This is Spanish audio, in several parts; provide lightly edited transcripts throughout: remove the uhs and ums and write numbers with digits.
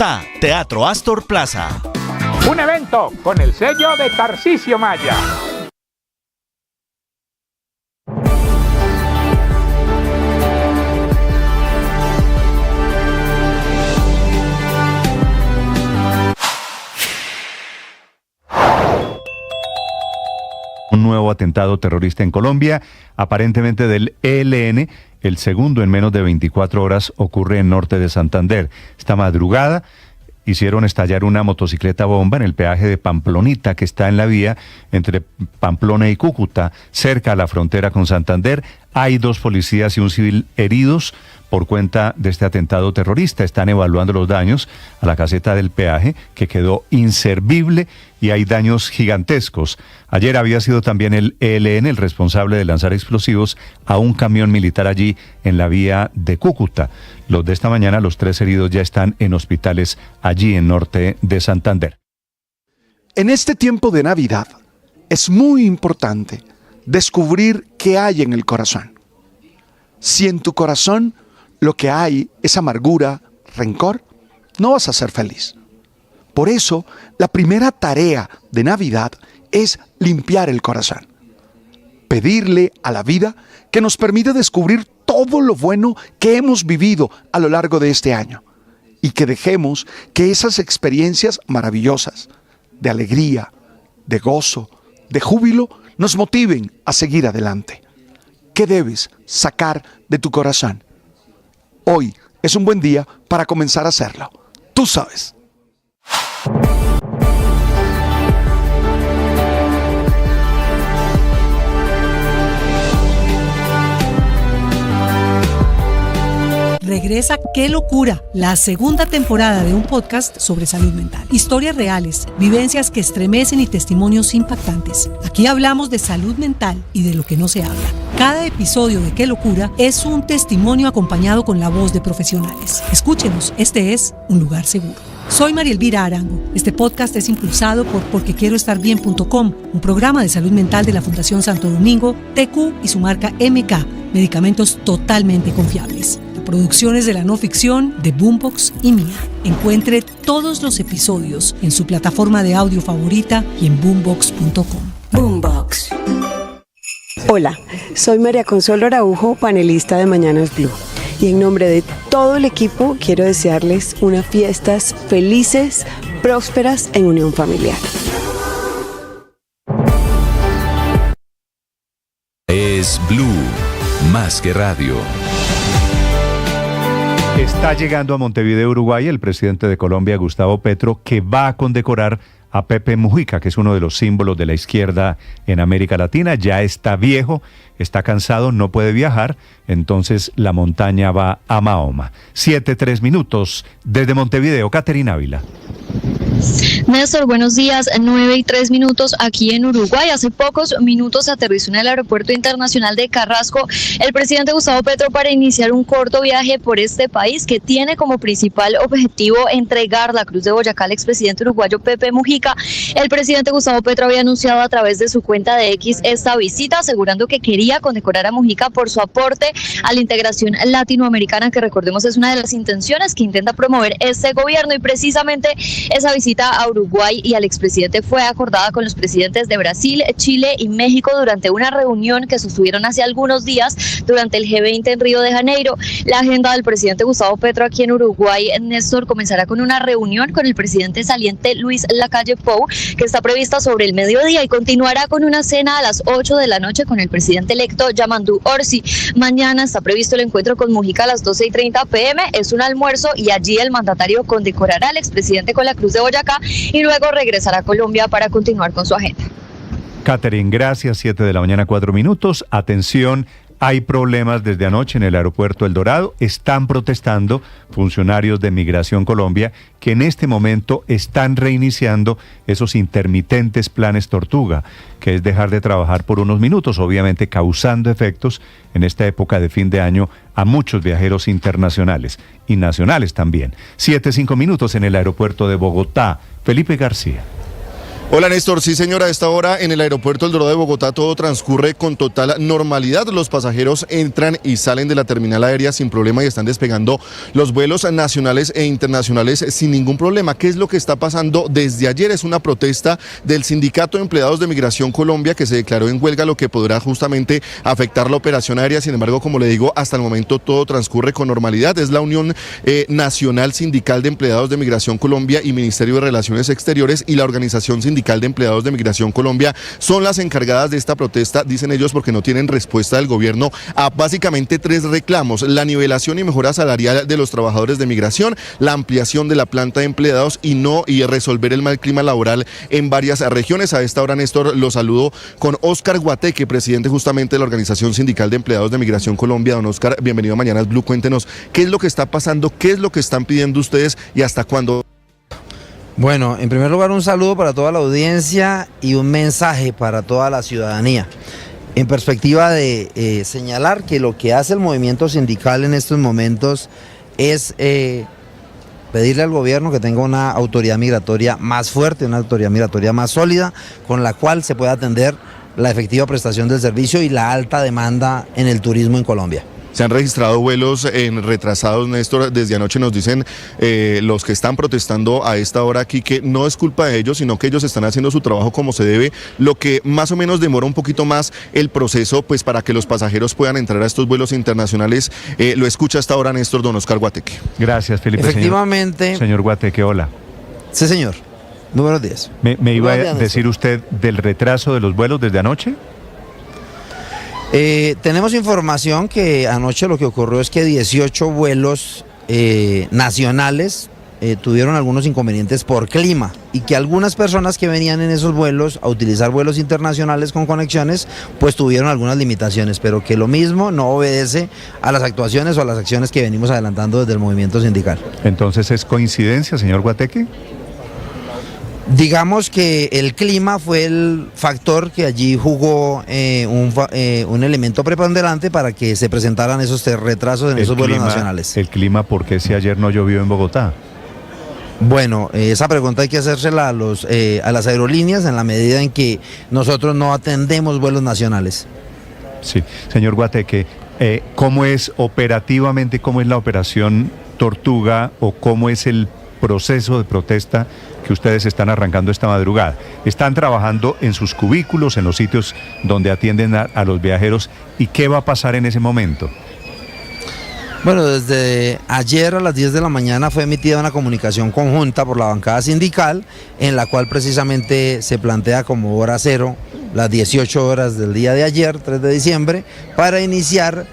Bogotá, Teatro Astor Plaza. Un evento con el sello de Tarcisio Maya. Un nuevo atentado terrorista en Colombia, aparentemente del ELN, el segundo en menos de 24 horas, ocurre en norte de Santander. Esta madrugada hicieron estallar una motocicleta bomba en el peaje de Pamplonita, que está en la vía entre Pamplona y Cúcuta, cerca a la frontera con Santander. Hay 2 policías y un civil heridos por cuenta de este atentado terrorista. Están evaluando los daños a la caseta del peaje, que quedó inservible, y hay daños gigantescos. Ayer había sido también el ELN el responsable de lanzar explosivos a un camión militar allí en la vía de Cúcuta. Los de esta mañana, los 3 heridos ya están en hospitales allí en norte de Santander. En este tiempo de Navidad es muy importante descubrir qué hay en el corazón. Si en tu corazón lo que hay es amargura, rencor, no vas a ser feliz. Por eso, la primera tarea de Navidad es limpiar el corazón. Pedirle a la vida que nos permita descubrir todo lo bueno que hemos vivido a lo largo de este año y que dejemos que esas experiencias maravillosas, de alegría, de gozo, de júbilo, nos motiven a seguir adelante. ¿Qué debes sacar de tu corazón? Hoy es un buen día para comenzar a hacerlo. Tú sabes. Regresa ¡Qué locura!, la segunda temporada de un podcast sobre salud mental. Historias reales, vivencias que estremecen y testimonios impactantes. Aquí hablamos de salud mental y de lo que no se habla. Cada episodio de ¡Qué locura! Es un testimonio acompañado con la voz de profesionales. Escúchenos, este es un lugar seguro. Soy María Elvira Arango. Este podcast es impulsado por porquequieroestarbien.com, un programa de salud mental de la Fundación Santo Domingo, TQ y su marca MK, medicamentos totalmente confiables. Producciones de la no ficción de Boombox y Mía. Encuentre todos los episodios en su plataforma de audio favorita y en boombox.com. Boombox. Hola, soy María Consuelo Araujo, panelista de Mañanas Blue. Y en nombre de todo el equipo quiero desearles unas fiestas felices, prósperas en unión familiar. Es Blue, más que radio. Está llegando a Montevideo, Uruguay, el presidente de Colombia, Gustavo Petro, que va a condecorar a Pepe Mujica, que es uno de los símbolos de la izquierda en América Latina. Ya está viejo, está cansado, no puede viajar, entonces la montaña va a Mahoma. 7:03 desde Montevideo, Caterina Ávila. Néstor, buenos días. 9:03 aquí en Uruguay. Hace pocos minutos aterrizó en el Aeropuerto Internacional de Carrasco el presidente Gustavo Petro para iniciar un corto viaje por este país que tiene como principal objetivo entregar la Cruz de Boyacá al expresidente uruguayo Pepe Mujica. El presidente Gustavo Petro había anunciado a través de su cuenta de X esta visita, asegurando que quería condecorar a Mujica por su aporte a la integración latinoamericana, que recordemos es una de las intenciones que intenta promover este gobierno, y precisamente esa visita a Uruguay y al expresidente fue acordada con los presidentes de Brasil, Chile y México durante una reunión que sostuvieron hace algunos días durante el G20 en Río de Janeiro. La agenda del presidente Gustavo Petro aquí en Uruguay, Néstor, comenzará con una reunión con el presidente saliente Luis Lacalle Pou, que está prevista sobre el mediodía, y continuará con una cena a las 8 de la noche con el presidente electo Yamandu Orsi. Mañana está previsto el encuentro con Mujica a las 12:30 p.m. Es un almuerzo y allí el mandatario condecorará al expresidente con la Cruz de Boyacá y luego regresará a Colombia para continuar con su agenda. Catherine, gracias. 7:04 Atención, hay problemas desde anoche en el aeropuerto El Dorado. Están protestando funcionarios de Migración Colombia, que en este momento están reiniciando esos intermitentes planes Tortuga, que es dejar de trabajar por unos minutos, obviamente causando efectos en esta época de fin de año a muchos viajeros internacionales y nacionales también. 7:05 en el aeropuerto de Bogotá. Felipe García. Hola Néstor, sí señora, a esta hora en el aeropuerto El Dorado de Bogotá todo transcurre con total normalidad. Los pasajeros entran y salen de la terminal aérea sin problema y están despegando los vuelos nacionales e internacionales sin ningún problema. ¿Qué es lo que está pasando desde ayer? Es una protesta del Sindicato de Empleados de Migración Colombia que se declaró en huelga, lo que podrá justamente afectar la operación aérea. Sin embargo, como le digo, hasta el momento todo transcurre con normalidad. Es la Unión Nacional Sindical de Empleados de Migración Colombia y Ministerio de Relaciones Exteriores y la Organización Sindical de Empleados de Migración Colombia son las encargadas de esta protesta, dicen ellos, porque no tienen respuesta del gobierno a básicamente 3 reclamos: la nivelación y mejora salarial de los trabajadores de migración, la ampliación de la planta de empleados y resolver el mal clima laboral en varias regiones. A esta hora, Néstor, lo saludo con Óscar Guateque, presidente justamente de la Organización Sindical de Empleados de Migración Colombia. Don Óscar, bienvenido a Mañanas Blue. Cuéntenos qué es lo que está pasando, qué es lo que están pidiendo ustedes y hasta cuándo. Bueno, en primer lugar un saludo para toda la audiencia y un mensaje para toda la ciudadanía. En perspectiva de señalar que lo que hace el movimiento sindical en estos momentos es pedirle al gobierno que tenga una autoridad migratoria más fuerte, una autoridad migratoria más sólida, con la cual se pueda atender la efectiva prestación del servicio y la alta demanda en el turismo en Colombia. Se han registrado vuelos retrasados, Néstor. Desde anoche nos dicen los que están protestando a esta hora aquí que no es culpa de ellos, sino que ellos están haciendo su trabajo como se debe, lo que más o menos demora un poquito más el proceso pues para que los pasajeros puedan entrar a estos vuelos internacionales. Lo escucha hasta ahora, Néstor, don Óscar Guateque. Gracias, Felipe. Efectivamente. Señor Guateque, hola. Sí, señor. Muy buenos días. ¿Me iba a decir usted del retraso de los vuelos desde anoche? Tenemos información que anoche lo que ocurrió es que 18 vuelos nacionales tuvieron algunos inconvenientes por clima y que algunas personas que venían en esos vuelos a utilizar vuelos internacionales con conexiones pues tuvieron algunas limitaciones, pero que lo mismo no obedece a las actuaciones o a las acciones que venimos adelantando desde el movimiento sindical. Entonces, ¿es coincidencia, señor Guateque? Digamos que el clima fue el factor que allí jugó un elemento preponderante para que se presentaran esos retrasos en esos vuelos nacionales. ¿El clima por qué si ayer no llovió en Bogotá? Bueno, esa pregunta hay que hacérsela a las aerolíneas en la medida en que nosotros no atendemos vuelos nacionales. Sí, señor Guateque, ¿cómo es operativamente, cómo es la operación Tortuga o cómo es el proceso de protesta que ustedes están arrancando esta madrugada? ¿Están trabajando en sus cubículos, en los sitios donde atienden a los viajeros? ¿Y qué va a pasar en ese momento? Bueno, desde ayer a las 10 de la mañana fue emitida una comunicación conjunta por la bancada sindical en la cual precisamente se plantea como hora cero las 18 horas del día de ayer, 3 de diciembre, para iniciar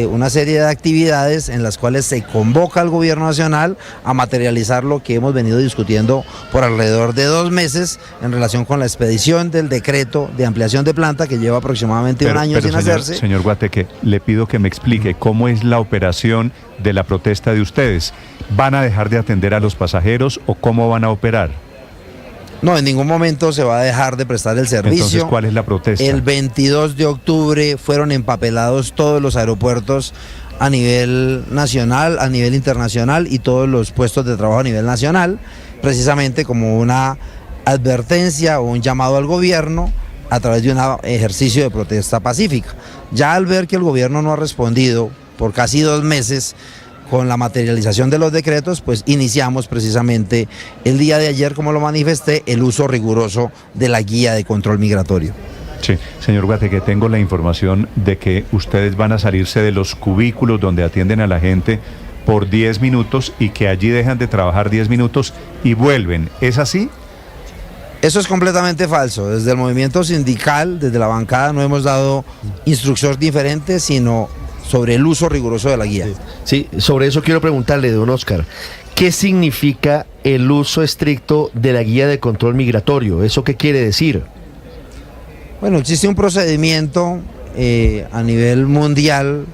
una serie de actividades en las cuales se convoca al gobierno nacional a materializar lo que hemos venido discutiendo por alrededor de 2 meses en relación con la expedición del decreto de ampliación de planta que lleva aproximadamente un año sin hacerse. Señor Guateque, le pido que me explique cómo es la operación de la protesta de ustedes. ¿Van a dejar de atender a los pasajeros o cómo van a operar? No, en ningún momento se va a dejar de prestar el servicio. Entonces, ¿cuál es la protesta? El 22 de octubre fueron empapelados todos los aeropuertos a nivel nacional, a nivel internacional y todos los puestos de trabajo a nivel nacional, precisamente como una advertencia o un llamado al gobierno a través de un ejercicio de protesta pacífica. Ya al ver que el gobierno no ha respondido por casi 2 meses con la materialización de los decretos, pues iniciamos precisamente el día de ayer, como lo manifesté, el uso riguroso de la guía de control migratorio. Sí, señor Guateque, tengo la información de que ustedes van a salirse de los cubículos donde atienden a la gente por 10 minutos y que allí dejan de trabajar 10 minutos y vuelven. ¿Es así? Eso es completamente falso. Desde el movimiento sindical, desde la bancada, no hemos dado instrucción diferente, sino sobre el uso riguroso de la guía. Sí, sobre eso quiero preguntarle, don Óscar, ¿qué significa el uso estricto de la guía de control migratorio? ¿Eso qué quiere decir? Bueno, existe un procedimiento a nivel mundial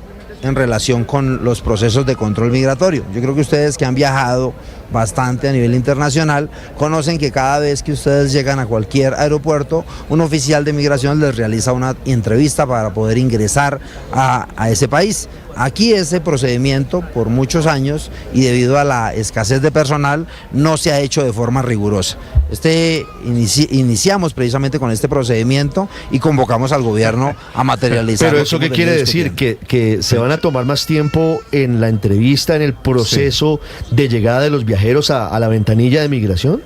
en relación con los procesos de control migratorio. Yo creo que ustedes que han viajado bastante a nivel internacional conocen que cada vez que ustedes llegan a cualquier aeropuerto, un oficial de migración les realiza una entrevista para poder ingresar a ese país. Aquí ese procedimiento, por muchos años y debido a la escasez de personal, no se ha hecho de forma rigurosa. Iniciamos precisamente con este procedimiento y convocamos al gobierno a materializar. Pero ¿eso qué quiere decir? ¿Que se van a tomar más tiempo en la entrevista, en el proceso de llegada de los viajeros a la ventanilla de migración?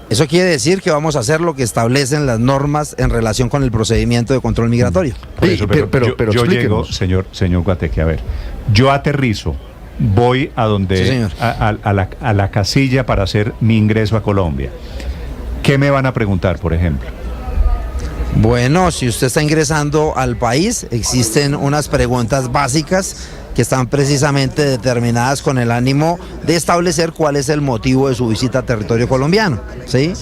Eso quiere decir que vamos a hacer lo que establecen las normas en relación con el procedimiento de control migratorio. Por eso, pero yo llego, señor Guateque, a ver, yo aterrizo, voy a donde Sí, a la casilla para hacer mi ingreso a Colombia. ¿Qué me van a preguntar, por ejemplo? Bueno, si usted está ingresando al país, existen unas preguntas básicas que están precisamente determinadas con el ánimo de establecer cuál es el motivo de su visita a territorio colombiano, ¿sí?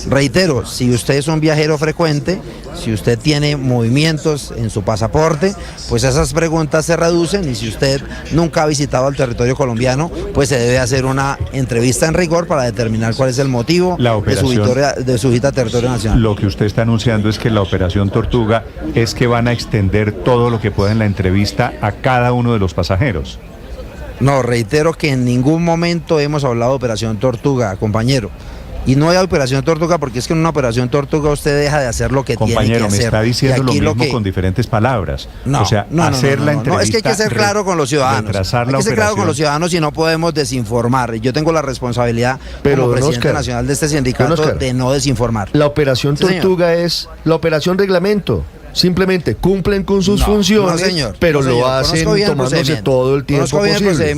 Reitero, si usted es un viajero frecuente, si usted tiene movimientos en su pasaporte, pues esas preguntas se reducen, y si usted nunca ha visitado el territorio colombiano, pues se debe hacer una entrevista en rigor para determinar cuál es el motivo de su visita a territorio nacional. Lo que usted está anunciando es que la operación Tortuga es que van a extender todo lo que pueda en la entrevista a cada uno de los pasajeros. No, reitero que en ningún momento hemos hablado de operación Tortuga, compañero. Y no hay operación Tortuga porque es que en una operación Tortuga usted deja de hacer lo que tiene que hacer. Compañero, me está diciendo lo mismo con diferentes palabras. No, o sea, hacer la entrevista. No, es que hay que ser claro con los ciudadanos. Hay que ser claro con los ciudadanos y no podemos desinformar. Yo tengo la responsabilidad como presidente nacional de este sindicato de no desinformar. La operación Tortuga es la operación reglamento. Simplemente cumplen con sus funciones, pero lo hacen tomándose todo el tiempo posible.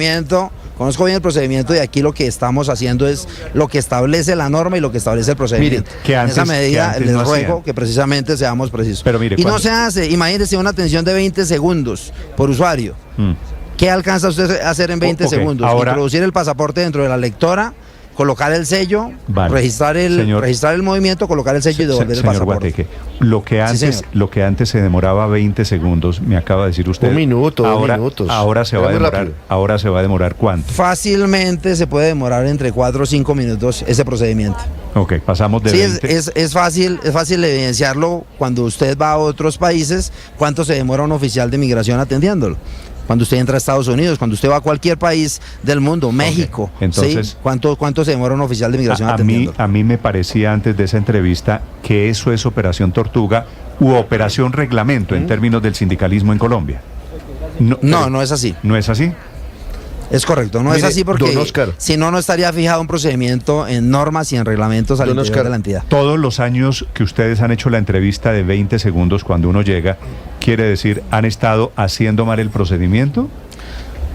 Conozco bien el procedimiento y aquí lo que estamos haciendo es lo que establece la norma y lo que establece el procedimiento. Mire, en esa medida les ruego que precisamente seamos precisos. Pero mire, y no se hace, imagínese una atención de 20 segundos por usuario. ¿Qué alcanza usted a hacer en 20 segundos? Introducir el pasaporte dentro de la lectora, colocar el sello, registrar el movimiento, colocar el sello y devolver el pasaporte. Guateque, lo que antes se demoraba 20 segundos, me acaba de decir usted. Un minuto, ahora, 2 minutos. Ahora se va a demorar ¿cuánto? Fácilmente se puede demorar entre 4 o 5 minutos ese procedimiento. Ok, pasamos de 20. Es fácil evidenciarlo cuando usted va a otros países, cuánto se demora un oficial de migración atendiéndolo. Cuando usted entra a Estados Unidos, cuando usted va a cualquier país del mundo, México, entonces, ¿sí? ¿Cuánto se demora un oficial de migración atendiendo? A mí me parecía antes de esa entrevista que eso es operación Tortuga u operación reglamento en términos del sindicalismo en Colombia. No es así. ¿No es así? Es correcto, no es así porque si no estaría fijado un procedimiento en normas y en reglamentos al interior de la entidad. Todos los años que ustedes han hecho la entrevista de 20 segundos cuando uno llega, ¿quiere decir han estado haciendo mal el procedimiento?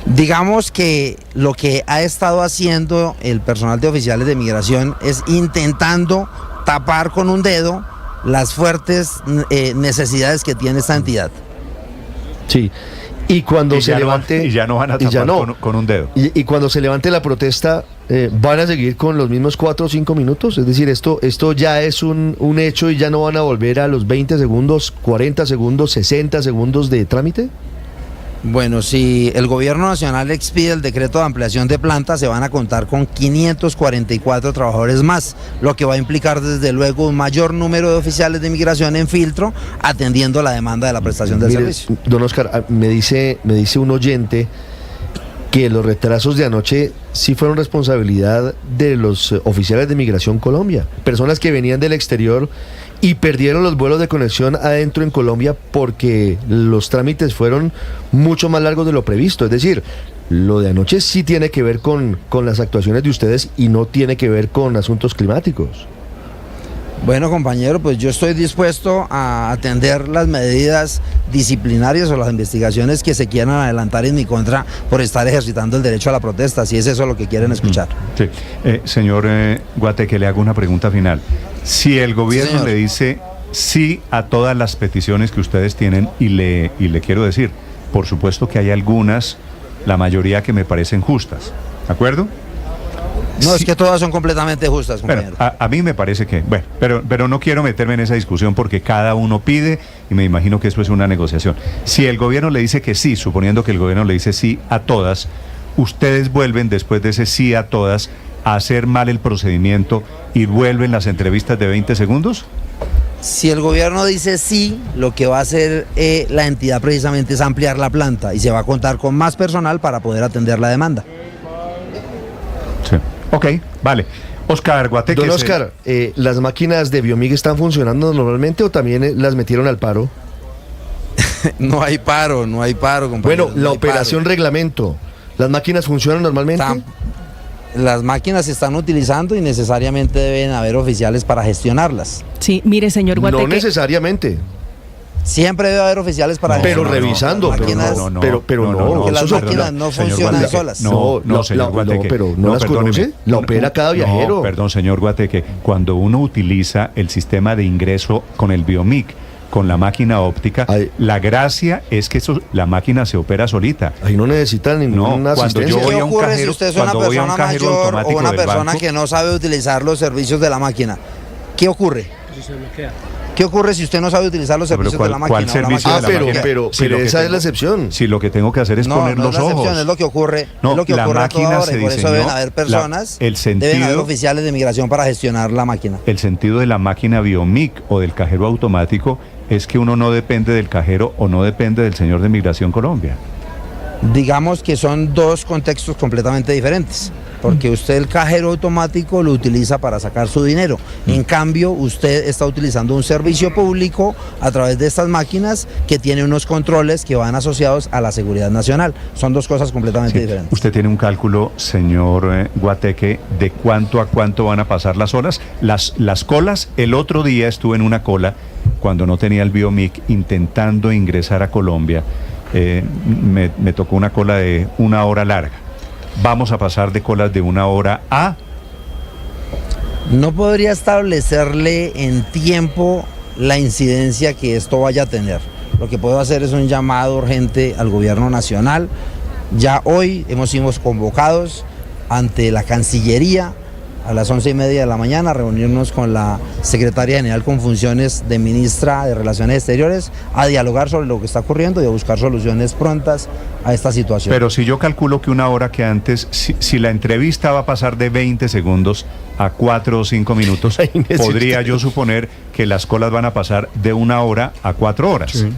Digamos que lo que ha estado haciendo el personal de oficiales de migración es intentando tapar con un dedo las fuertes necesidades que tiene esta entidad. Sí. Y cuando se levante... Y ya no van a tapar con un dedo. Y cuando se levante la protesta, ¿van a seguir con los mismos 4 o 5 minutos? Es decir, esto ya es un hecho y ya no van a volver a los 20 segundos, 40 segundos, 60 segundos de trámite. Bueno, si el gobierno nacional expide el decreto de ampliación de planta, se van a contar con 544 trabajadores más, lo que va a implicar desde luego un mayor número de oficiales de migración en filtro, atendiendo la demanda de la prestación del servicio. Don Oscar, me dice un oyente que los retrasos de anoche sí fueron responsabilidad de los oficiales de Migración Colombia, personas que venían del exterior y perdieron los vuelos de conexión adentro en Colombia porque los trámites fueron mucho más largos de lo previsto. Es decir, lo de anoche sí tiene que ver con las actuaciones de ustedes y no tiene que ver con asuntos climáticos. Bueno, compañero, pues yo estoy dispuesto a atender las medidas disciplinarias o las investigaciones que se quieran adelantar en mi contra por estar ejercitando el derecho a la protesta, si es eso lo que quieren escuchar. Sí. Señor Guateque, le hago una pregunta final. Si el gobierno le dice sí a todas las peticiones que ustedes tienen, y le quiero decir, por supuesto que hay algunas, la mayoría que me parecen justas, ¿de acuerdo? No, es que todas son completamente justas, compañero. Bueno, a mí me parece que, bueno, pero no quiero meterme en esa discusión porque cada uno pide y me imagino que eso es una negociación. Si el gobierno le dice que sí, suponiendo que el gobierno le dice sí a todas, ustedes vuelven después de ese sí a todas a hacer mal el procedimiento y vuelven las entrevistas de 20 segundos. Si el gobierno dice sí, lo que va a hacer la entidad precisamente es ampliar la planta y se va a contar con más personal para poder atender la demanda. Sí. Ok, vale. Oscar Guateque. Don Oscar, ¿las máquinas de Biomig están funcionando normalmente o también las metieron al paro? No hay paro, compañero. Bueno, no la hay operación paro. reglamento, ¿las máquinas funcionan normalmente? Las máquinas se están utilizando y necesariamente deben haber oficiales para gestionarlas. Sí, mire, señor Guateque. No necesariamente. Siempre debe haber oficiales para Pero gestionar. revisando, Las máquinas, pero no. que las eso- máquinas no funcionan solas. No, señor Guateque. pero no las perdóneme. conoce, la opera cada viajero. No, perdón, señor Guateque. Cuando uno utiliza el sistema de ingreso con el Biomig, con la máquina óptica, la gracia es que la máquina se opera solita. Ahí no necesitan ninguna cuando asistencia. yo voy ¿Qué a un ocurre cajero, si usted es una cuando voy a un persona cajero mayor o automático una del persona banco, que no sabe utilizar los servicios de la máquina? ¿Qué ocurre? ¿Qué ocurre si usted no sabe utilizar los servicios de la máquina? ¿Cuál servicio de la máquina? Pero Si lo que esa es tengo- la excepción. Si lo que tengo que hacer es poner no los es la ojos. excepción, es lo que ocurre. No, es lo que la ocurre a máquina toda hora, se y por eso diseñó, deben haber personas, el sentido- deben haber oficiales de migración para gestionar la máquina. El sentido de la máquina Biomig o del cajero automático es que uno no depende del cajero o no depende del señor de Migración Colombia. Digamos que son dos contextos completamente diferentes, porque usted el cajero automático lo utiliza para sacar su dinero. En cambio, usted está utilizando un servicio público a través de estas máquinas que tiene unos controles que van asociados a la seguridad nacional. Son dos cosas completamente diferentes. ¿Usted tiene un cálculo, señor Guateque, de cuánto a cuánto van a pasar las horas? Las colas, el otro día estuve en una cola cuando no tenía el Biomig intentando ingresar a Colombia. Me tocó una cola de 1 hora larga. Vamos a pasar de colas de 1 hora a... No podría establecerle en tiempo la incidencia que esto vaya a tener. Lo que puedo hacer es un llamado urgente al gobierno nacional. Ya hoy hemos sido convocados ante la Cancillería a las 11:30 de la mañana a reunirnos con la secretaria general con funciones de ministra de Relaciones Exteriores a dialogar sobre lo que está ocurriendo y a buscar soluciones prontas a esta situación. Pero si yo calculo que 1 hora que antes, si la entrevista va a pasar de 20 segundos a 4 o 5 minutos, podría yo suponer que las colas van a pasar de 1 hora a 4 horas. Sí.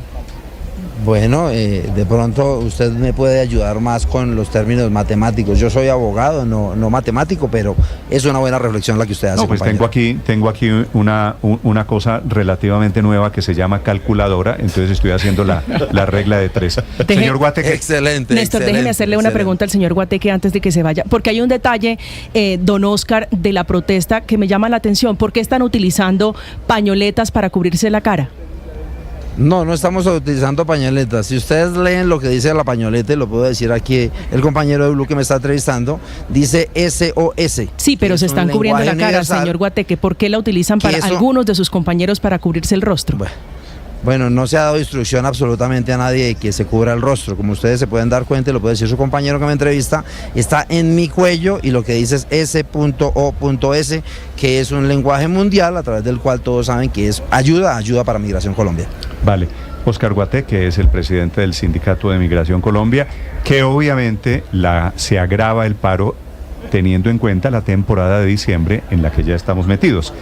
Bueno, de pronto usted me puede ayudar más con los términos matemáticos. Yo soy abogado, no matemático, pero es una buena reflexión la que usted hace. No, pues compañero. tengo aquí una cosa relativamente nueva que se llama calculadora, entonces estoy haciendo la regla de 3. Señor Guateque. Excelente. Néstor, déjeme hacerle una pregunta al señor Guateque antes de que se vaya, porque hay un detalle, don Oscar, de la protesta que me llama la atención. ¿Por qué están utilizando pañoletas para cubrirse la cara? No estamos utilizando pañoletas. Si ustedes leen lo que dice la pañoleta, y lo puedo decir aquí, el compañero de Blue que me está entrevistando, dice SOS. Sí, pero se están cubriendo la cara, señor Guateque. ¿Por qué la utilizan para algunos de sus compañeros para cubrirse el rostro? Bueno, no se ha dado instrucción absolutamente a nadie de que se cubra el rostro. Como ustedes se pueden dar cuenta, y lo puede decir su compañero que me entrevista, está en mi cuello y lo que dice es S.O.S, que es un lenguaje mundial a través del cual todos saben que es ayuda para Migración Colombia. Vale. Oscar Guateque, que es el presidente del Sindicato de Migración Colombia, que obviamente se agrava el paro teniendo en cuenta la temporada de diciembre en la que ya estamos metidos.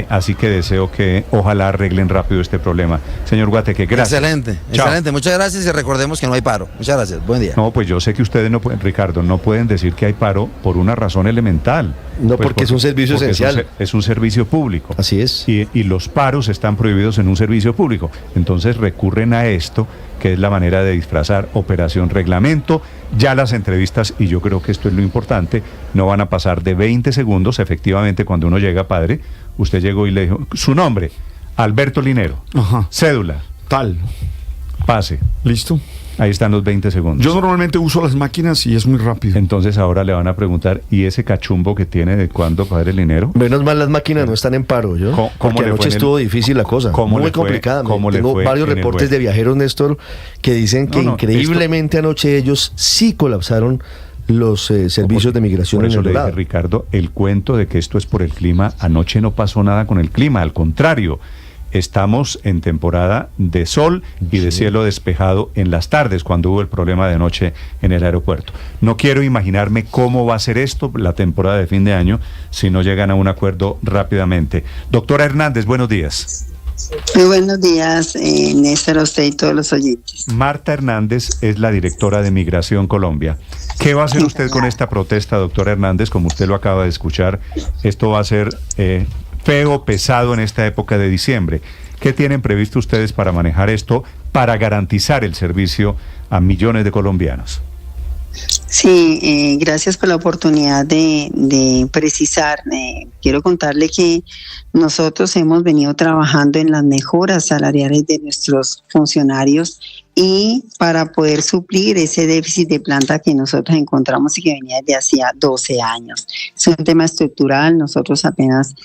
Así que deseo que ojalá arreglen rápido este problema. Señor Guateque, gracias. Excelente. Muchas gracias y recordemos que no hay paro. Muchas gracias. Buen día. No, pues yo sé que ustedes no pueden, Ricardo, no pueden decir que hay paro por una razón elemental. No, porque es un servicio esencial. Es un servicio público. Así es. Y los paros están prohibidos en un servicio público. Entonces recurren a esto, que es la manera de disfrazar operación reglamento. Ya las entrevistas, y yo creo que esto es lo importante, no van a pasar de 20 segundos. Efectivamente, cuando uno llega, padre, usted llegó y le dijo, su nombre, Alberto Linero. Ajá. Cédula. Tal. Pase. Listo. Ahí están los 20 segundos. Yo normalmente uso las máquinas y es muy rápido. Entonces ahora le van a preguntar, ¿y ese cachumbo que tiene de cuándo, padre Linero? Menos mal las máquinas no están en paro, ¿yo? Porque anoche estuvo difícil la cosa, muy complicada. Tengo varios reportes de viajeros, Néstor, que dicen que increíblemente anoche ellos sí colapsaron los servicios de migración en el le dije, Dorado. Ricardo, el cuento de que esto es por el clima, anoche no pasó nada con el clima, al contrario. Estamos en temporada de sol y de cielo despejado en las tardes, cuando hubo el problema de anoche en el aeropuerto. No quiero imaginarme cómo va a ser esto, la temporada de fin de año, si no llegan a un acuerdo rápidamente. Doctora Hernández, buenos días. Muy buenos días, Néstor, a usted y todos los oyentes. Marta Hernández es la directora de Migración Colombia. ¿Qué va a hacer usted con esta protesta, doctora Hernández? Como usted lo acaba de escuchar, esto va a ser feo, pesado en esta época de diciembre. ¿Qué tienen previsto ustedes para manejar esto, para garantizar el servicio a millones de colombianos? Sí, gracias por la oportunidad de precisar. Quiero contarle que nosotros hemos venido trabajando en las mejoras salariales de nuestros funcionarios y para poder suplir ese déficit de planta que nosotros encontramos y que venía desde hacía 12 años. Es un tema estructural, nosotros apenas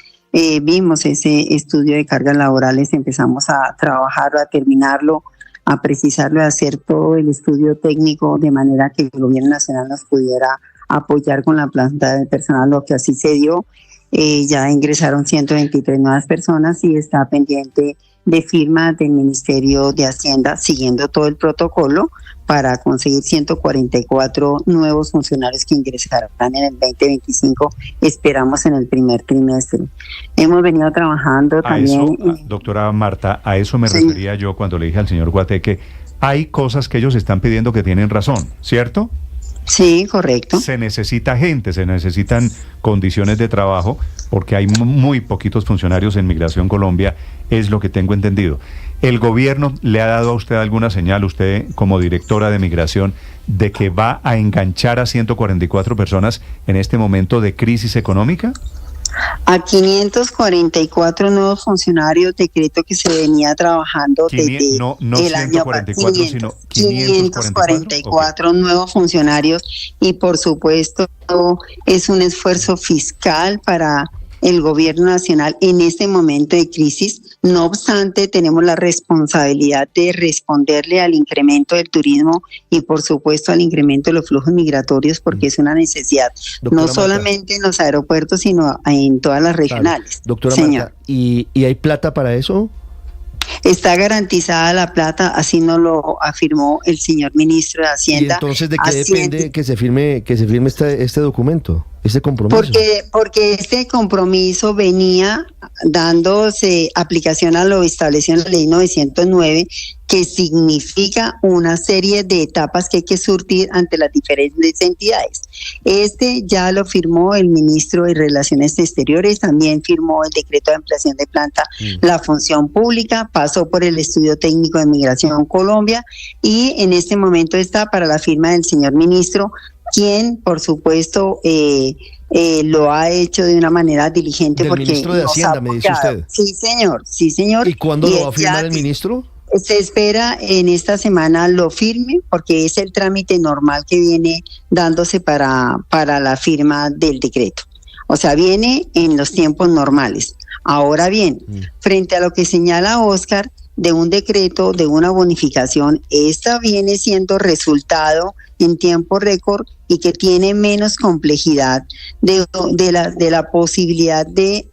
vimos ese estudio de cargas laborales, empezamos a trabajarlo, a terminarlo, a precisarlo, a hacer todo el estudio técnico de manera que el gobierno nacional nos pudiera apoyar con la planta de personal, lo que así se dio. Ya ingresaron 123 nuevas personas y está pendiente de firma del Ministerio de Hacienda, siguiendo todo el protocolo para conseguir 144 nuevos funcionarios que ingresarán en el 2025, esperamos en el primer trimestre. Hemos venido trabajando también... Doctora Marta, a eso me refería yo cuando le dije al señor Guateque, hay cosas que ellos están pidiendo que tienen razón, ¿cierto? Sí, correcto. Se necesita gente, se necesitan condiciones de trabajo, porque hay muy poquitos funcionarios en Migración Colombia, es lo que tengo entendido. ¿El gobierno le ha dado a usted alguna señal, usted como directora de Migración, de que va a enganchar a 144 personas en este momento de crisis económica? A 544 nuevos funcionarios, decreto que se venía trabajando desde no el año pasado. 544 okay. Nuevos funcionarios y por supuesto es un esfuerzo fiscal para el gobierno nacional en este momento de crisis. No obstante, tenemos la responsabilidad de responderle al incremento del turismo y por supuesto al incremento de los flujos migratorios porque es una necesidad, doctora, no solamente Marta, en los aeropuertos, sino en todas las regionales. Doctora señor. Marta, ¿y hay plata para eso? Está garantizada la plata, así nos lo afirmó el señor ministro de Hacienda. ¿Y entonces de qué depende que se firme este documento, este compromiso? Porque este compromiso venía dándose aplicación a lo establecido en la ley 909, que significa una serie de etapas que hay que surtir ante las diferentes entidades. Este ya lo firmó el ministro de Relaciones Exteriores, también firmó el decreto de ampliación de planta, la función pública, pasó por el estudio técnico de Migración Colombia y en este momento está para la firma del señor ministro, quien por supuesto lo ha hecho de una manera diligente. Del porque ministro de Hacienda, me dice usted. Sí, señor. ¿Y cuándo lo va a firmar el ministro? Se espera en esta semana lo firme porque es el trámite normal que viene dándose para la firma del decreto. O sea, viene en los tiempos normales. Ahora bien, frente a lo que señala Oscar de un decreto, de una bonificación, esta viene siendo resultado en tiempo récord y que tiene menos complejidad de la posibilidad de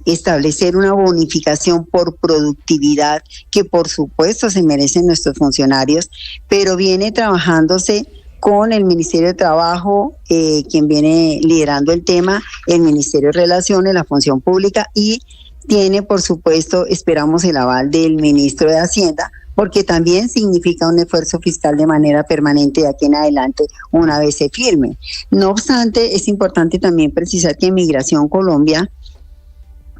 establecer una bonificación por productividad que por supuesto se merecen nuestros funcionarios, pero viene trabajándose con el Ministerio de Trabajo, quien viene liderando el tema, el Ministerio de Relaciones, la Función Pública y tiene por supuesto, esperamos el aval del ministro de Hacienda, porque también significa un esfuerzo fiscal de manera permanente de aquí en adelante una vez se firme. No obstante, es importante también precisar que Migración Colombia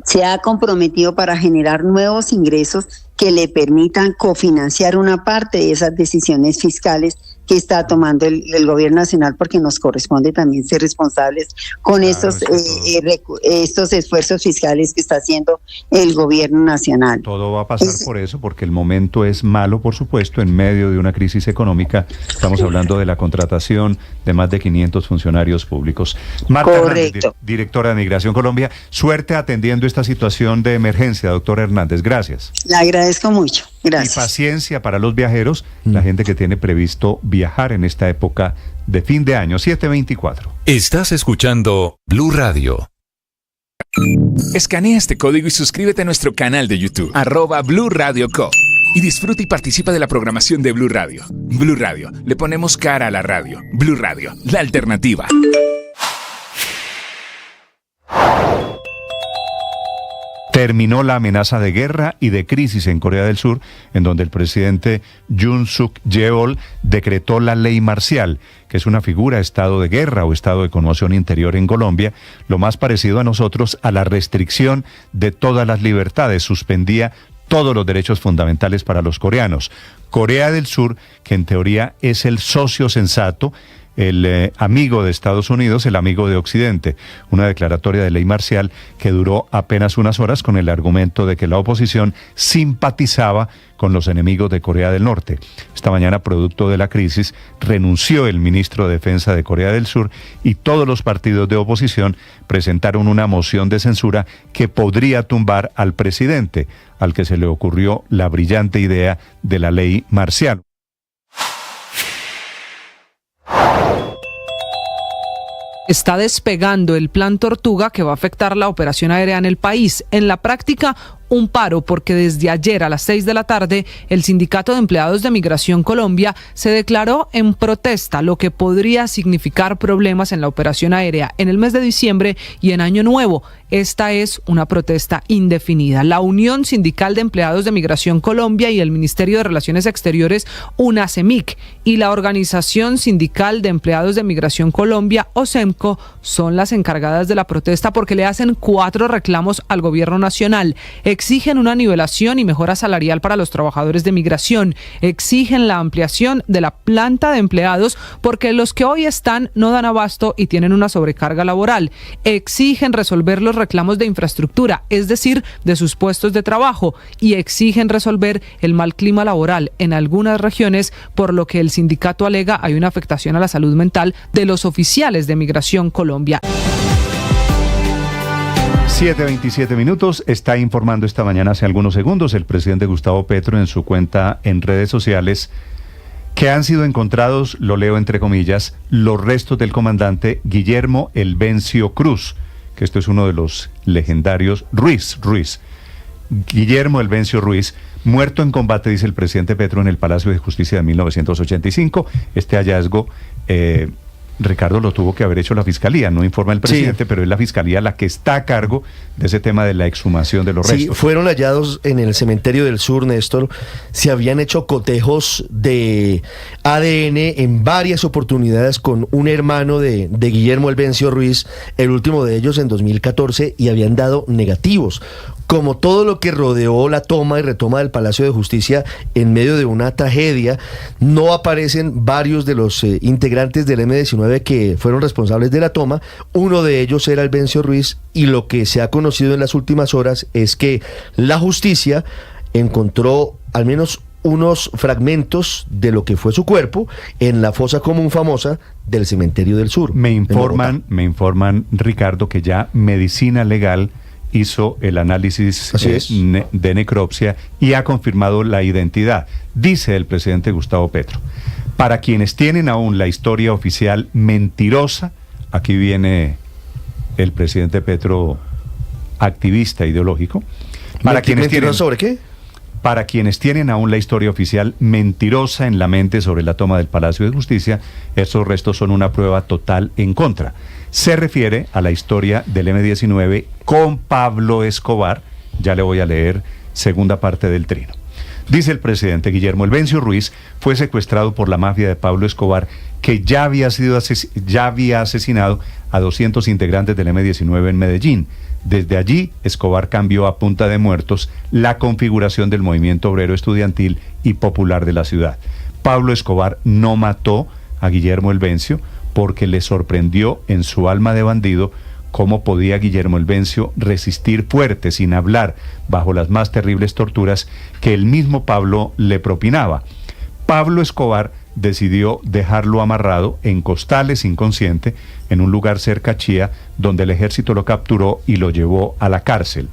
se ha comprometido para generar nuevos ingresos que le permitan cofinanciar una parte de esas decisiones fiscales que está tomando el gobierno nacional, porque nos corresponde también ser responsables con estos esfuerzos fiscales que está haciendo el gobierno nacional. Todo va a pasar por eso, porque el momento es malo, por supuesto, en medio de una crisis económica. Estamos hablando de la contratación de más de 500 funcionarios públicos. Marta Hernández, directora de Migración Colombia, suerte atendiendo esta situación de emergencia, doctora Hernández. Gracias. Le agradezco mucho. Gracias. Y paciencia para los viajeros, la gente que tiene previsto viajar en esta época de fin de año, 7:24. Estás escuchando Blue Radio. Escanea este código y suscríbete a nuestro canal de YouTube, @Blue Radio Co. Y disfruta y participa de la programación de Blue Radio. Blue Radio, le ponemos cara a la radio. Blue Radio, la alternativa. terminó la amenaza de guerra y de crisis en Corea del Sur, en donde el presidente Yoon Suk Yeol decretó la ley marcial, que es una figura de estado de guerra o estado de conmoción interior en Colombia, lo más parecido a nosotros a la restricción de todas las libertades, suspendía todos los derechos fundamentales para los coreanos. Corea del Sur, que en teoría es el socio sensato, el amigo de Estados Unidos, el amigo de Occidente. Una declaratoria de ley marcial que duró apenas unas horas con el argumento de que la oposición simpatizaba con los enemigos de Corea del Norte. Esta mañana, producto de la crisis, renunció el ministro de Defensa de Corea del Sur y todos los partidos de oposición presentaron una moción de censura que podría tumbar al presidente, al que se le ocurrió la brillante idea de la ley marcial. Está despegando el Plan Tortuga que va a afectar la operación aérea en el país. En la práctica, un paro, porque desde ayer a las 6 de la tarde el Sindicato de Empleados de Migración Colombia se declaró en protesta, lo que podría significar problemas en la operación aérea en el mes de diciembre y en Año Nuevo. Esta es una protesta indefinida. La Unión Sindical de Empleados de Migración Colombia y el Ministerio de Relaciones Exteriores, UNASEMIC, y la Organización Sindical de Empleados de Migración Colombia, OSEMCO, son las encargadas de la protesta porque le hacen 4 reclamos al gobierno nacional. Exigen una nivelación y mejora salarial para los trabajadores de migración. Exigen la ampliación de la planta de empleados porque los que hoy están no dan abasto y tienen una sobrecarga laboral. Exigen resolver los reclamos de infraestructura, es decir, de sus puestos de trabajo, y exigen resolver el mal clima laboral en algunas regiones, por lo que el sindicato alega hay una afectación a la salud mental de los oficiales de Migración Colombia. 7:27 minutos, está informando esta mañana hace algunos segundos el presidente Gustavo Petro en su cuenta en redes sociales que han sido encontrados, lo leo entre comillas, los restos del comandante Guillermo Elvencio Cruz, que esto es uno de los legendarios Ruiz. Guillermo Elvencio Ruiz, muerto en combate, dice el presidente Petro, en el Palacio de Justicia de 1985. Este hallazgo, Ricardo, lo tuvo que haber hecho la Fiscalía, no informa el presidente, sí, pero es la Fiscalía la que está a cargo de ese tema de la exhumación de los restos. Fueron hallados en el Cementerio del Sur, Néstor. Se habían hecho cotejos de ADN en varias oportunidades con un hermano de Guillermo Elvencio Ruiz, el último de ellos en 2014, y habían dado negativos. Como todo lo que rodeó la toma y retoma del Palacio de Justicia en medio de una tragedia, no aparecen varios de los integrantes del M-19 que fueron responsables de la toma. Uno de ellos era Elvencio Ruiz, y lo que se ha conocido en las últimas horas es que la justicia encontró al menos unos fragmentos de lo que fue su cuerpo en la fosa común famosa del Cementerio del Sur. Me informan, Ricardo, que ya Medicina Legal hizo el análisis de necropsia y ha confirmado la identidad. Dice el presidente Gustavo Petro: para quienes tienen aún la historia oficial mentirosa, aquí viene el presidente Petro, activista ideológico, para quienes tienen, ¿sobre qué? Para quienes tienen aún la historia oficial mentirosa en la mente sobre la toma del Palacio de Justicia, esos restos son una prueba total en contra. Se refiere a la historia del M-19 con Pablo Escobar. Ya le voy a leer segunda parte del trino. Dice el presidente: Guillermo Elvencio Ruiz fue secuestrado por la mafia de Pablo Escobar, que ya había asesinado a 200 integrantes del M-19 en Medellín. Desde allí, Escobar cambió a punta de muertos la configuración del movimiento obrero estudiantil y popular de la ciudad. Pablo Escobar no mató a Guillermo Elvencio porque le sorprendió en su alma de bandido cómo podía Guillermo Elvencio resistir fuerte, sin hablar, bajo las más terribles torturas que el mismo Pablo le propinaba. Pablo Escobar decidió dejarlo amarrado en costales inconsciente en un lugar cerca a Chía, donde el ejército lo capturó y lo llevó a la cárcel.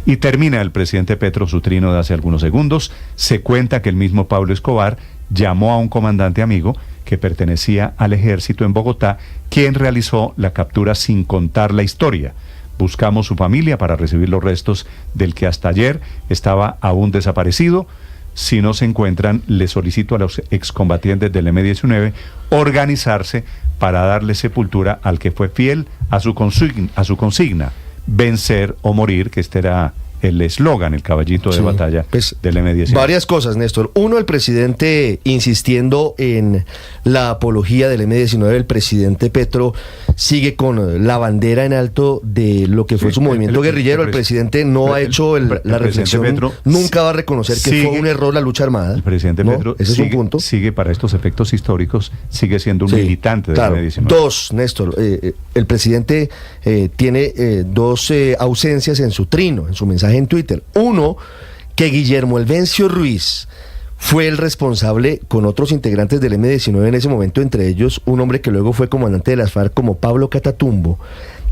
Y termina el presidente Petro su trino de hace algunos segundos. Se cuenta que el mismo Pablo Escobar llamó a un comandante amigo que pertenecía al ejército en Bogotá, quien realizó la captura sin contar la historia. Buscamos su familia para recibir los restos del que hasta ayer estaba aún desaparecido. Si no se encuentran, le solicito a los excombatientes del M-19 organizarse para darle sepultura al que fue fiel a su consigna, vencer o morir, que este era el eslogan, el caballito de batalla del M-19. Varias cosas, Néstor. Uno, el presidente insistiendo en la apología del M-19. El presidente Petro sigue con la bandera en alto de lo que fue su movimiento guerrillero. El presidente no ha hecho la reflexión. Petro nunca va a reconocer que fue un error la lucha armada. El presidente Petro ese es un punto. Sigue para estos efectos históricos, sigue siendo un militante del M-19. Dos, Néstor, el presidente tiene dos ausencias en su trino, en su mensaje en Twitter. Uno, que Guillermo Elvencio Ruiz fue el responsable con otros integrantes del M-19 en ese momento, entre ellos un hombre que luego fue comandante de las FARC como Pablo Catatumbo,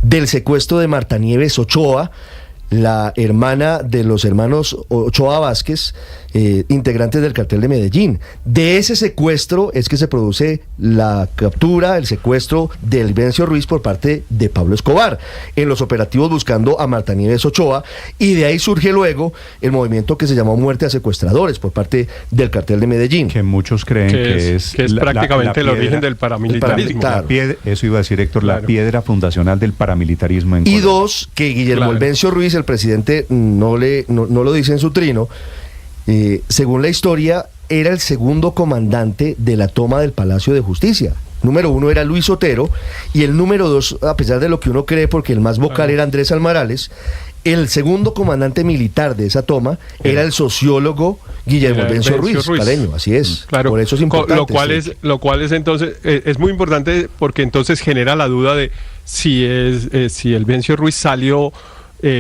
del secuestro de Marta Nieves Ochoa, la hermana de los hermanos Ochoa Vázquez, integrantes del cartel de Medellín. De ese secuestro es que se produce la captura, el secuestro de Elvencio Ruiz por parte de Pablo Escobar, en los operativos buscando a Marta Nieves Ochoa, y de ahí surge luego el movimiento que se llamó Muerte a Secuestradores por parte del cartel de Medellín. Que muchos creen que es prácticamente el origen del paramilitarismo. Eso iba a decir Héctor, la piedra fundacional del paramilitarismo en Colombia. Y dos, que Guillermo Elvencio Ruiz, el presidente no lo dice en su trino, según la historia, era el segundo comandante de la toma del Palacio de Justicia. Número uno era Luis Otero, y el número dos, a pesar de lo que uno cree, porque el más vocal era Andrés Almarales, el segundo comandante militar de esa toma era el sociólogo Guillermo Elvencio Ruiz, caleño, así es. Claro, por eso es importante. Lo cual es entonces, es muy importante porque entonces genera la duda de si Elvencio Ruiz salió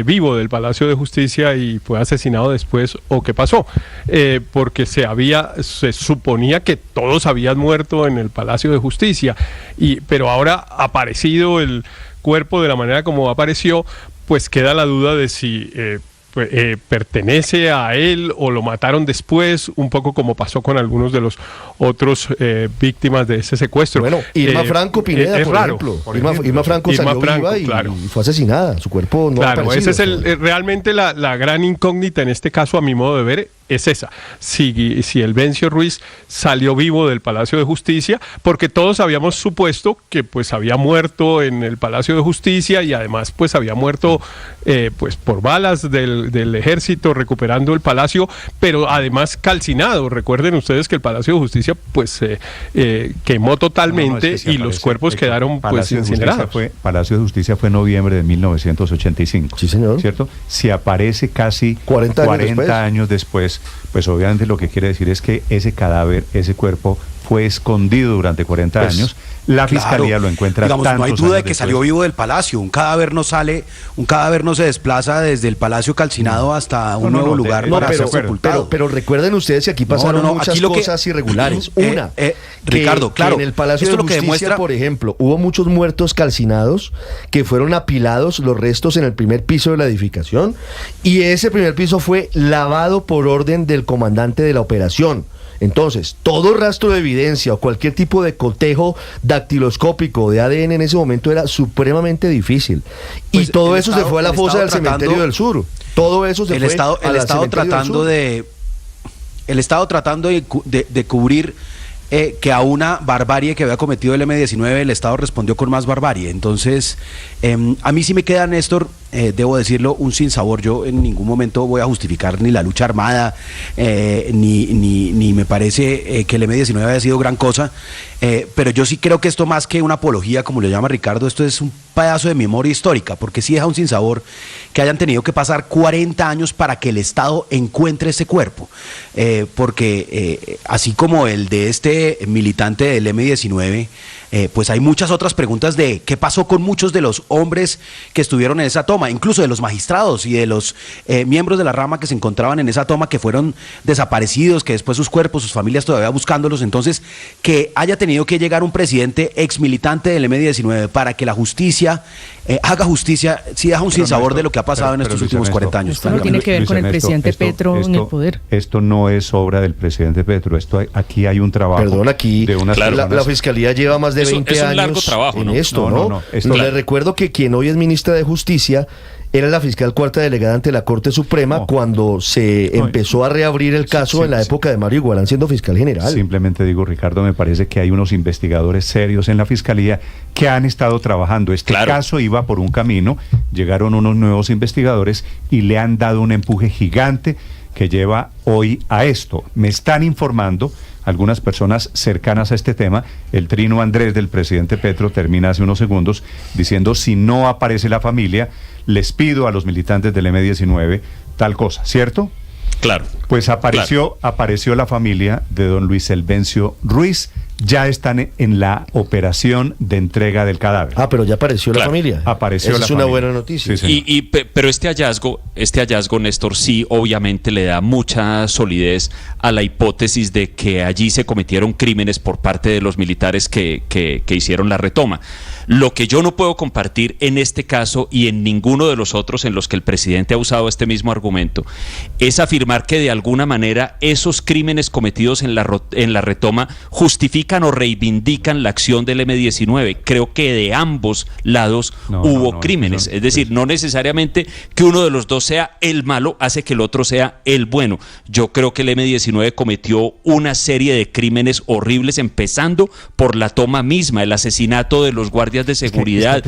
vivo del Palacio de Justicia y fue asesinado después, o qué pasó, porque se suponía que todos habían muerto en el Palacio de Justicia, pero ahora aparecido el cuerpo de la manera como apareció, pues queda la duda de si pertenece a él o lo mataron después, un poco como pasó con algunos de los otros víctimas de ese secuestro. Bueno, Irma Franco Pineda, por ejemplo. Irma Franco salió viva y fue asesinada, su cuerpo no ha aparecido. Esa es realmente la gran incógnita en este caso, a mi modo de ver, es esa. Si Elvencio Ruiz salió vivo del Palacio de Justicia, porque todos habíamos supuesto que pues había muerto en el Palacio de Justicia y además pues había muerto pues por balas del ejército recuperando el palacio, pero además calcinado. Recuerden ustedes que el Palacio de Justicia pues quemó totalmente y los cuerpos quedaron pues incinerados. Palacio de Justicia fue en noviembre de 1985. Sí, señor. ¿Cierto? Si aparece casi 40 años después, pues obviamente lo que quiere decir es que ese cadáver, ese cuerpo fue escondido durante 40 años. La fiscalía lo encuentra. Digamos, no hay duda de que salió vivo del palacio. Un cadáver no se desplaza desde el palacio calcinado hasta un nuevo lugar para ser sepultado. Pero recuerden ustedes que aquí pasaron muchas cosas irregulares. Una, Ricardo, que en el Palacio de Justicia, por ejemplo, hubo muchos muertos calcinados que fueron apilados los restos en el primer piso de la edificación, y ese primer piso fue lavado por orden del comandante de la operación. Entonces, todo rastro de evidencia o cualquier tipo de cotejo dactiloscópico de ADN en ese momento era supremamente difícil. Y todo eso se fue a la fosa del Cementerio del Sur. Todo eso se fue al Estado tratando de... El Estado tratando de cubrir que a una barbarie que había cometido el M-19, el Estado respondió con más barbarie. Entonces, a mí sí me queda, Néstor, debo decirlo, un sinsabor. Yo en ningún momento voy a justificar ni la lucha armada, ni me parece que el M-19 haya sido gran cosa, pero yo sí creo que esto, más que una apología, como lo llama Ricardo, esto es un pedazo de memoria histórica, porque sí deja un sinsabor que hayan tenido que pasar 40 años para que el Estado encuentre ese cuerpo, porque así como el de este militante del M-19, pues hay muchas otras preguntas de qué pasó con muchos de los hombres que estuvieron en esa toma, incluso de los magistrados y de los miembros de la rama que se encontraban en esa toma, que fueron desaparecidos, que después sus cuerpos, sus familias todavía buscándolos. Entonces, que haya tenido que llegar un presidente ex militante del M-19 para que la justicia haga justicia, sí deja un sinsabor de lo que ha pasado en estos últimos 40 años. Esto no tiene que ver con el presidente Petro en el poder. Esto no es obra del presidente Petro. Aquí hay un trabajo. Perdón, aquí de unas la fiscalía lleva más de 20 años largo trabajo, en esto, ¿no? Le recuerdo que quien hoy es ministra de Justicia era la fiscal cuarta delegada ante la Corte Suprema cuando se empezó a reabrir el caso en la época de Mario Iguarán siendo fiscal general. Simplemente digo, Ricardo, me parece que hay unos investigadores serios en la Fiscalía que han estado trabajando. Este caso iba por un camino, llegaron unos nuevos investigadores y le han dado un empuje gigante que lleva hoy a esto. Me están informando algunas personas cercanas a este tema, el trino Andrés del presidente Petro termina hace unos segundos diciendo: si no aparece la familia, les pido a los militantes del M-19 tal cosa, ¿cierto? Claro. Pues apareció la familia de don Luis Elvencio Ruiz, ya están en la operación de entrega del cadáver. Ah, pero ya apareció la familia. Apareció Esa la es una familia. buena noticia. Sí, pero este hallazgo, Néstor, sí obviamente le da mucha solidez a la hipótesis de que allí se cometieron crímenes por parte de los militares que hicieron la retoma. Lo que yo no puedo compartir en este caso y en ninguno de los otros en los que el presidente ha usado este mismo argumento es afirmar que de alguna manera esos crímenes cometidos en la retoma justifican o reivindican la acción del M-19. Creo que de ambos lados hubo crímenes. Es decir, no necesariamente que uno de los dos sea el malo hace que el otro sea el bueno. Yo creo que el M-19 cometió una serie de crímenes horribles, empezando por la toma misma, el asesinato de los guardias de seguridad,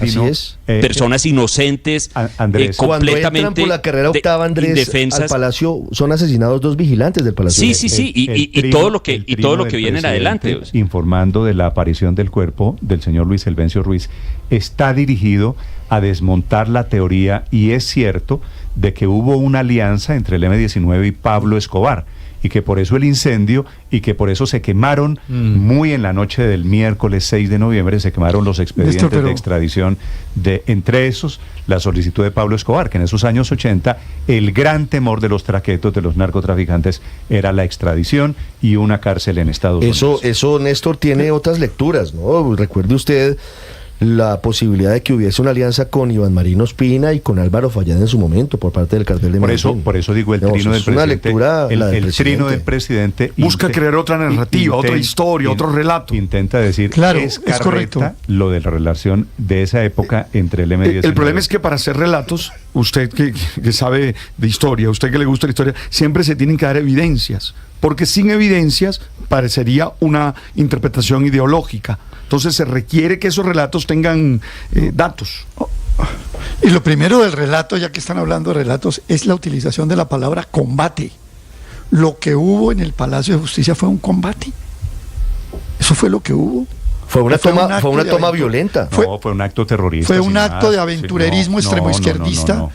personas inocentes, Andrés, completamente cuando entran por la carrera octava, Andrés, indefensas. Al palacio son asesinados 2 vigilantes del palacio. Sí, y todo lo que viene en adelante. Informando de la aparición del cuerpo del señor Luis Elvencio Ruiz, está dirigido a desmontar la teoría, y es cierto, de que hubo una alianza entre el M-19 y Pablo Escobar, y que por eso el incendio, y que por eso se quemaron muy en la noche del miércoles 6 de noviembre, se quemaron los expedientes de extradición, entre esos la solicitud de Pablo Escobar, que en esos años 80 el gran temor de los traquetos, de los narcotraficantes, era la extradición y una cárcel en Estados Unidos. Eso, Néstor, tiene otras lecturas, ¿no? Recuerde usted la posibilidad de que hubiese una alianza con Iván Marino Ospina y con Álvaro Fayad en su momento por parte del cartel de Medellín. Por eso digo el trino del presidente. Una lectura, el trino del presidente busca crear otra narrativa, otra historia, otro relato. Intenta decir, es correcto lo de la relación de esa época entre el M-19. El problema es que para hacer relatos, usted que sabe de historia, usted que le gusta la historia, siempre se tienen que dar evidencias, porque sin evidencias parecería una interpretación ideológica. Entonces se requiere que esos relatos tengan datos. Y lo primero del relato, ya que están hablando de relatos, es la utilización de la palabra combate. Lo que hubo en el Palacio de Justicia fue un combate. Eso fue lo que hubo. Fue una toma violenta. Fue un acto terrorista. Fue un acto de aventurerismo extremo izquierdista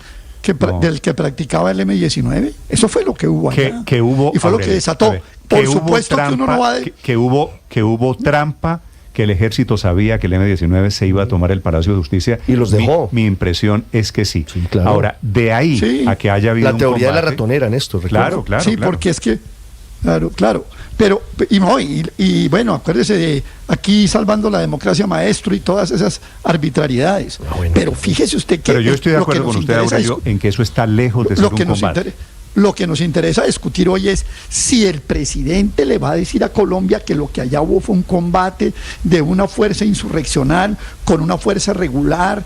del que practicaba el M-19. Eso fue lo que hubo allá. Y fue lo que desató. Por supuesto que uno no va a... Que hubo trampa, que el ejército sabía que el M-19 se iba a tomar el Palacio de Justicia. Y los dejó. Mi impresión es que sí. Claro. Ahora, de ahí a que haya habido la teoría un combate, de la ratonera, Néstor. Claro. Sí, porque es que... Claro. Pero, y bueno, acuérdese de aquí salvando la democracia, maestro, y todas esas arbitrariedades. Pero fíjese usted que... Pero yo estoy de acuerdo con usted, Aurelio, en que eso está lejos de ser un combate. Lo que nos interesa discutir hoy es si el presidente le va a decir a Colombia que lo que allá hubo fue un combate de una fuerza insurreccional con una fuerza regular,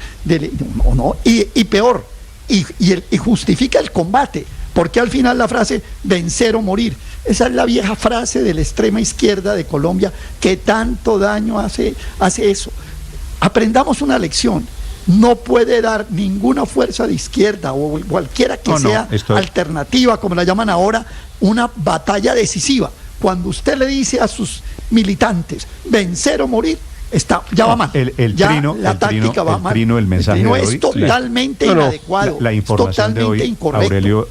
o no, y peor, y justifica el combate, porque al final la frase vencer o morir, esa es la vieja frase de la extrema izquierda de Colombia que tanto daño hace eso. Aprendamos una lección. No puede dar ninguna fuerza de izquierda o cualquiera que sea alternativa, como la llaman ahora, una batalla decisiva. Cuando usted le dice a sus militantes vencer o morir, ya va mal. La táctica va mal. El mensaje de hoy es totalmente inadecuado. La información de hoy, incorrecto. Aurelio,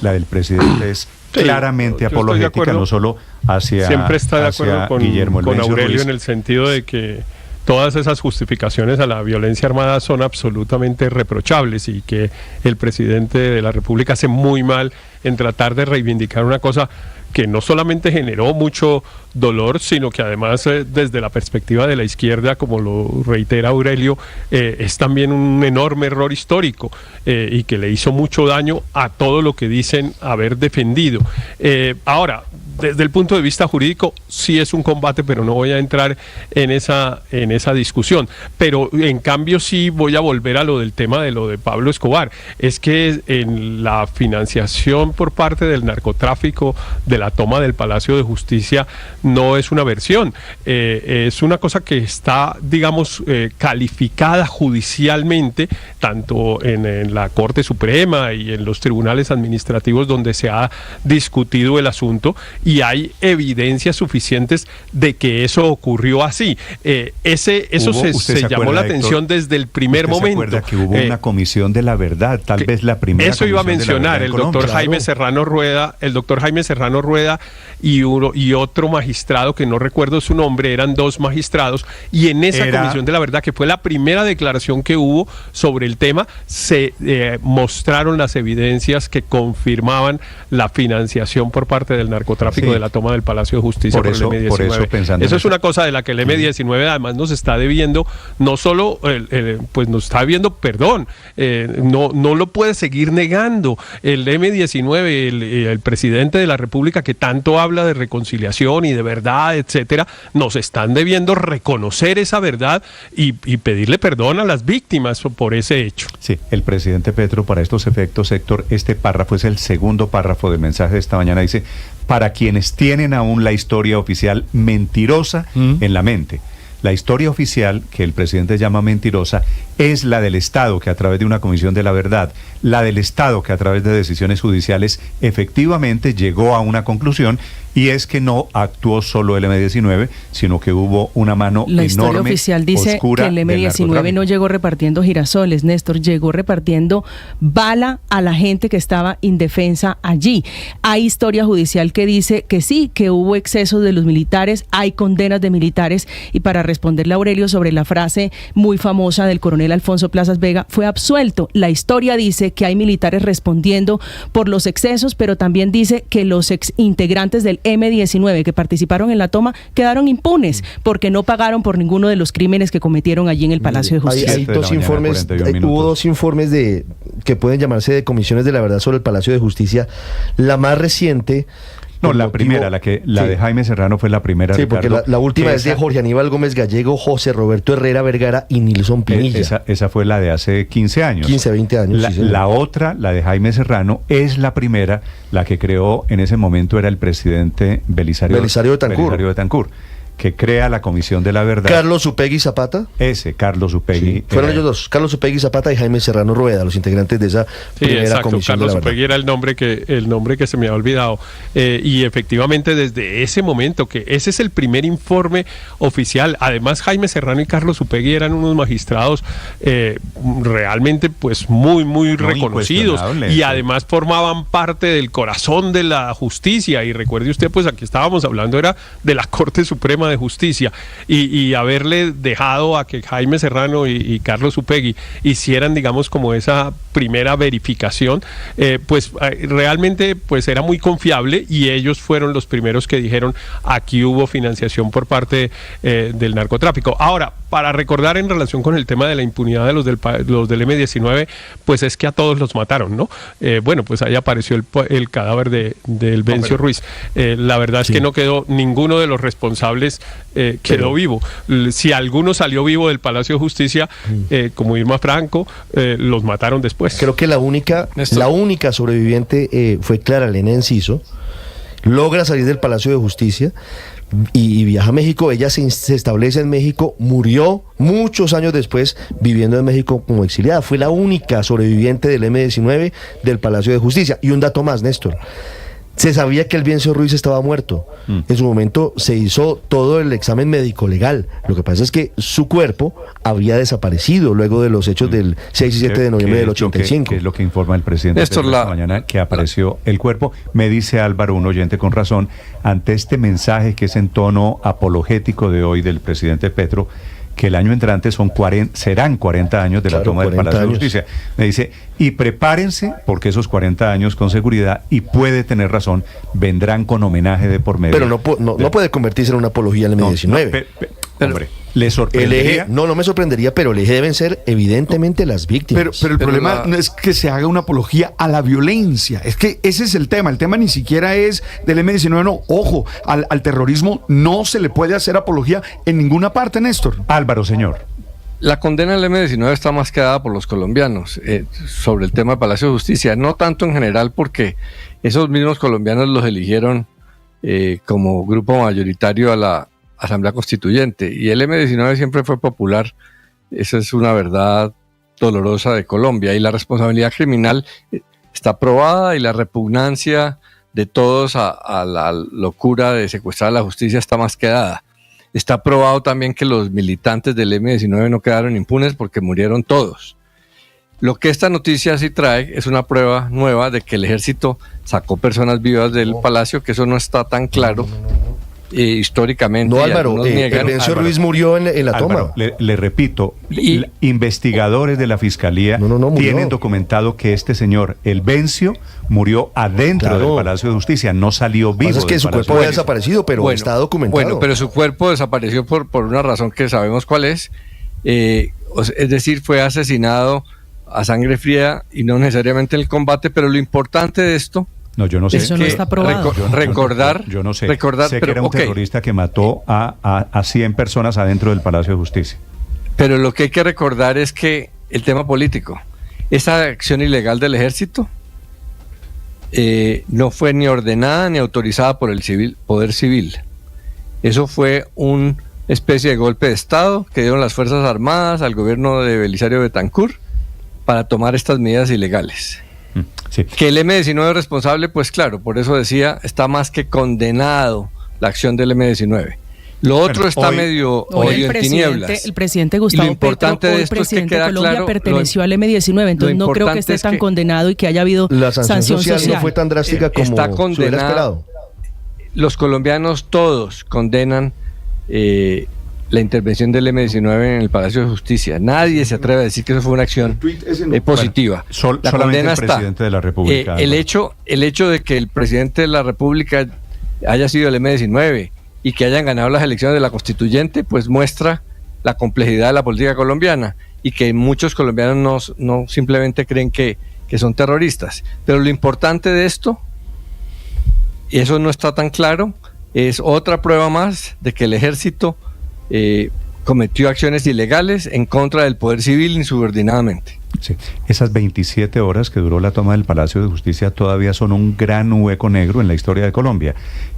la del presidente es claramente apologética, no solo hacia siempre está de acuerdo con Aurelio Ruiz, en el sentido de que todas esas justificaciones a la violencia armada son absolutamente reprochables y que el presidente de la República hace muy mal en tratar de reivindicar una cosa que no solamente generó mucho dolor, sino que además desde la perspectiva de la izquierda, como lo reitera Aurelio, es también un enorme error histórico y que le hizo mucho daño a todo lo que dicen haber defendido. Ahora, desde el punto de vista jurídico sí es un combate, pero no voy a entrar en esa discusión. Pero en cambio sí voy a volver a lo del tema de lo de Pablo Escobar. Es que en la financiación por parte del narcotráfico, de la toma del Palacio de Justicia, no es una versión. Es una cosa que está, digamos, calificada judicialmente, tanto en la Corte Suprema y en los tribunales administrativos donde se ha discutido el asunto, y hay evidencias suficientes de que eso ocurrió así. Eso se llamó la atención desde el primer momento. ¿Se acuerda que hubo una comisión de la verdad? Tal vez la primera. Eso iba a mencionar el doctor Jaime Serrano Rueda, y otro magistrado que no recuerdo su nombre, eran 2 magistrados, y en esa comisión de la verdad, que fue la primera declaración que hubo sobre el tema, se mostraron las evidencias que confirmaban la financiación por parte del narcotráfico, de la toma del Palacio de Justicia por el M-19. Eso es una cosa de la que el M-19 además nos está debiendo, no solo, pues nos está debiendo perdón, no lo puede seguir negando. El M-19, el presidente de la República, que tanto habla de reconciliación y de verdad, etcétera, nos están debiendo reconocer esa verdad y pedirle perdón a las víctimas por ese hecho. Sí, el presidente Petro, para estos efectos, Héctor, este párrafo es el segundo párrafo del mensaje de esta mañana, dice: para quienes tienen aún la historia oficial mentirosa en la mente. La historia oficial, que el presidente llama mentirosa, es la del Estado, que a través de una comisión de la verdad, la del Estado, que a través de decisiones judiciales efectivamente llegó a una conclusión, y es que no actuó solo el M-19, sino que hubo una mano enorme, la historia oficial dice que el M-19 no llegó repartiendo girasoles, Néstor, llegó repartiendo bala a la gente que estaba indefensa allí. Hay historia judicial que dice que sí, que hubo excesos de los militares, hay condenas de militares, y para responderle a Aurelio sobre la frase muy famosa del coronel Alfonso Plazas Vega, fue absuelto. La historia dice que hay militares respondiendo por los excesos, pero también dice que los ex integrantes del M-19 que participaron en la toma quedaron impunes porque no pagaron por ninguno de los crímenes que cometieron allí en el Palacio de Justicia. Hay 2 informes, hubo 2 informes que pueden llamarse de comisiones de la verdad sobre el Palacio de Justicia. La más reciente... No, la primera, la de Jaime Serrano fue la primera. Sí, Ricardo, porque la última es de Jorge Aníbal Gómez Gallego, José Roberto Herrera Vergara y Nilson Pinilla. Esa fue la de hace 15 años. 15, 20 años. La otra, la de Jaime Serrano, es la primera, la que creó en ese momento era el presidente Belisario Betancur, que crea la Comisión de la Verdad. Carlos Upegui Zapata. Carlos Upegui. Sí, fueron ellos 2, Carlos Upegui Zapata y Jaime Serrano Rueda, los integrantes de esa primera Comisión Carlos de la Verdad. Upegui era el nombre que se me ha olvidado. Y efectivamente desde ese momento, que ese es el primer informe oficial. Además, Jaime Serrano y Carlos Upegui eran unos magistrados realmente pues muy reconocidos, y además formaban parte del corazón de la justicia. Y recuerde usted, pues aquí estábamos hablando era de la Corte Suprema de Justicia, y haberle dejado a que Jaime Serrano y Carlos Upegui hicieran, digamos, como esa primera verificación, pues realmente pues era muy confiable, y ellos fueron los primeros que dijeron aquí hubo financiación por parte del narcotráfico. Ahora, para recordar en relación con el tema de la impunidad de los del M-19, pues es que a todos los mataron, ¿no? Bueno, pues ahí apareció el cadáver del Vencio Ruiz. La verdad es que no quedó ninguno de los responsables, quedó vivo. Si alguno salió vivo del Palacio de Justicia, como Irma Franco, los mataron después. Creo que la única sobreviviente fue Clara Elena Enciso. Logra salir del Palacio de Justicia y viaja a México. Ella se establece en México, murió muchos años después viviendo en México como exiliada. Fue la única sobreviviente del M-19 del Palacio de Justicia. Y un dato más, Néstor. Se sabía que el Vencio Ruiz estaba muerto. En su momento se hizo todo el examen médico legal. Lo que pasa es que su cuerpo había desaparecido luego de los hechos del 6 y 7 de noviembre del 85. Que es lo que informa el presidente esta mañana, que apareció el cuerpo. Me dice Álvaro, un oyente con razón, ante este mensaje que es en tono apologético de hoy del presidente Petro, que el año entrante serán 40 años de la toma del Palacio de Justicia. Me dice, y prepárense, porque esos 40 años con seguridad, y puede tener razón, vendrán con homenaje de por medio. Pero no puede convertirse en una apología al M-19. Hombre, ¿le sorprendería? No me sorprendería, pero el eje deben ser evidentemente las víctimas. Pero el problema no es que se haga una apología a la violencia, es que ese es el tema ni siquiera es del M-19, no, ojo, al terrorismo no se le puede hacer apología en ninguna parte, Néstor. Álvaro, señor. La condena del M-19 está más que dada por los colombianos sobre el tema del Palacio de Justicia, no tanto en general porque esos mismos colombianos los eligieron como grupo mayoritario a la Asamblea Constituyente, y el M-19 siempre fue popular. Esa es una verdad dolorosa de Colombia, y la responsabilidad criminal está probada, y la repugnancia de todos a la locura de secuestrar a la justicia está más que dada. Está probado también que los militantes del M-19 no quedaron impunes porque murieron todos. Lo que esta noticia sí trae es una prueba nueva de que el ejército sacó personas vivas del palacio, que eso no está tan claro. Históricamente. No, Álvaro, Vencio Ruiz murió en la toma. Álvaro, le repito, investigadores de la Fiscalía tienen documentado que este señor, el Vencio, murió adentro del Palacio de Justicia, no salió vivo. Pasa es que su cuerpo había desaparecido, pero está documentado. Bueno, pero su cuerpo desapareció por una razón que sabemos cuál es. Es decir, fue asesinado a sangre fría y no necesariamente en el combate, pero lo importante de esto... No, yo no sé. Eso no está probado. Yo no sé. Sé que era un terrorista que mató a 100 personas adentro del Palacio de Justicia. Pero lo que hay que recordar es que el tema político, esa acción ilegal del ejército no fue ni ordenada ni autorizada por el poder civil. Eso fue una especie de golpe de Estado que dieron las Fuerzas Armadas al gobierno de Belisario Betancur para tomar estas medidas ilegales. Sí. Que el M-19 es responsable, pues claro, por eso decía, está más que condenado la acción del M-19. Lo otro está medio en tinieblas. El presidente Gustavo Petro, el presidente de Colombia, perteneció al M-19, entonces no creo que esté tan condenado y que haya habido la sanción social. No fue tan drástica como está condenado, se hubiera esperado. Los colombianos todos condenan la intervención del M-19 en el Palacio de Justicia. Nadie se atreve a decir que eso fue una acción positiva. La condena el presidente de la República. El hecho de que el presidente de la República haya sido el M-19 y que hayan ganado las elecciones de la Constituyente, pues muestra la complejidad de la política colombiana, y que muchos colombianos no simplemente creen que son terroristas. Pero lo importante de esto, y eso no está tan claro, es otra prueba más de que el ejército cometió acciones ilegales en contra del poder civil insubordinadamente. Sí. Esas 27 horas que duró la toma del Palacio de Justicia todavía son un gran hueco negro en la historia de Colombia.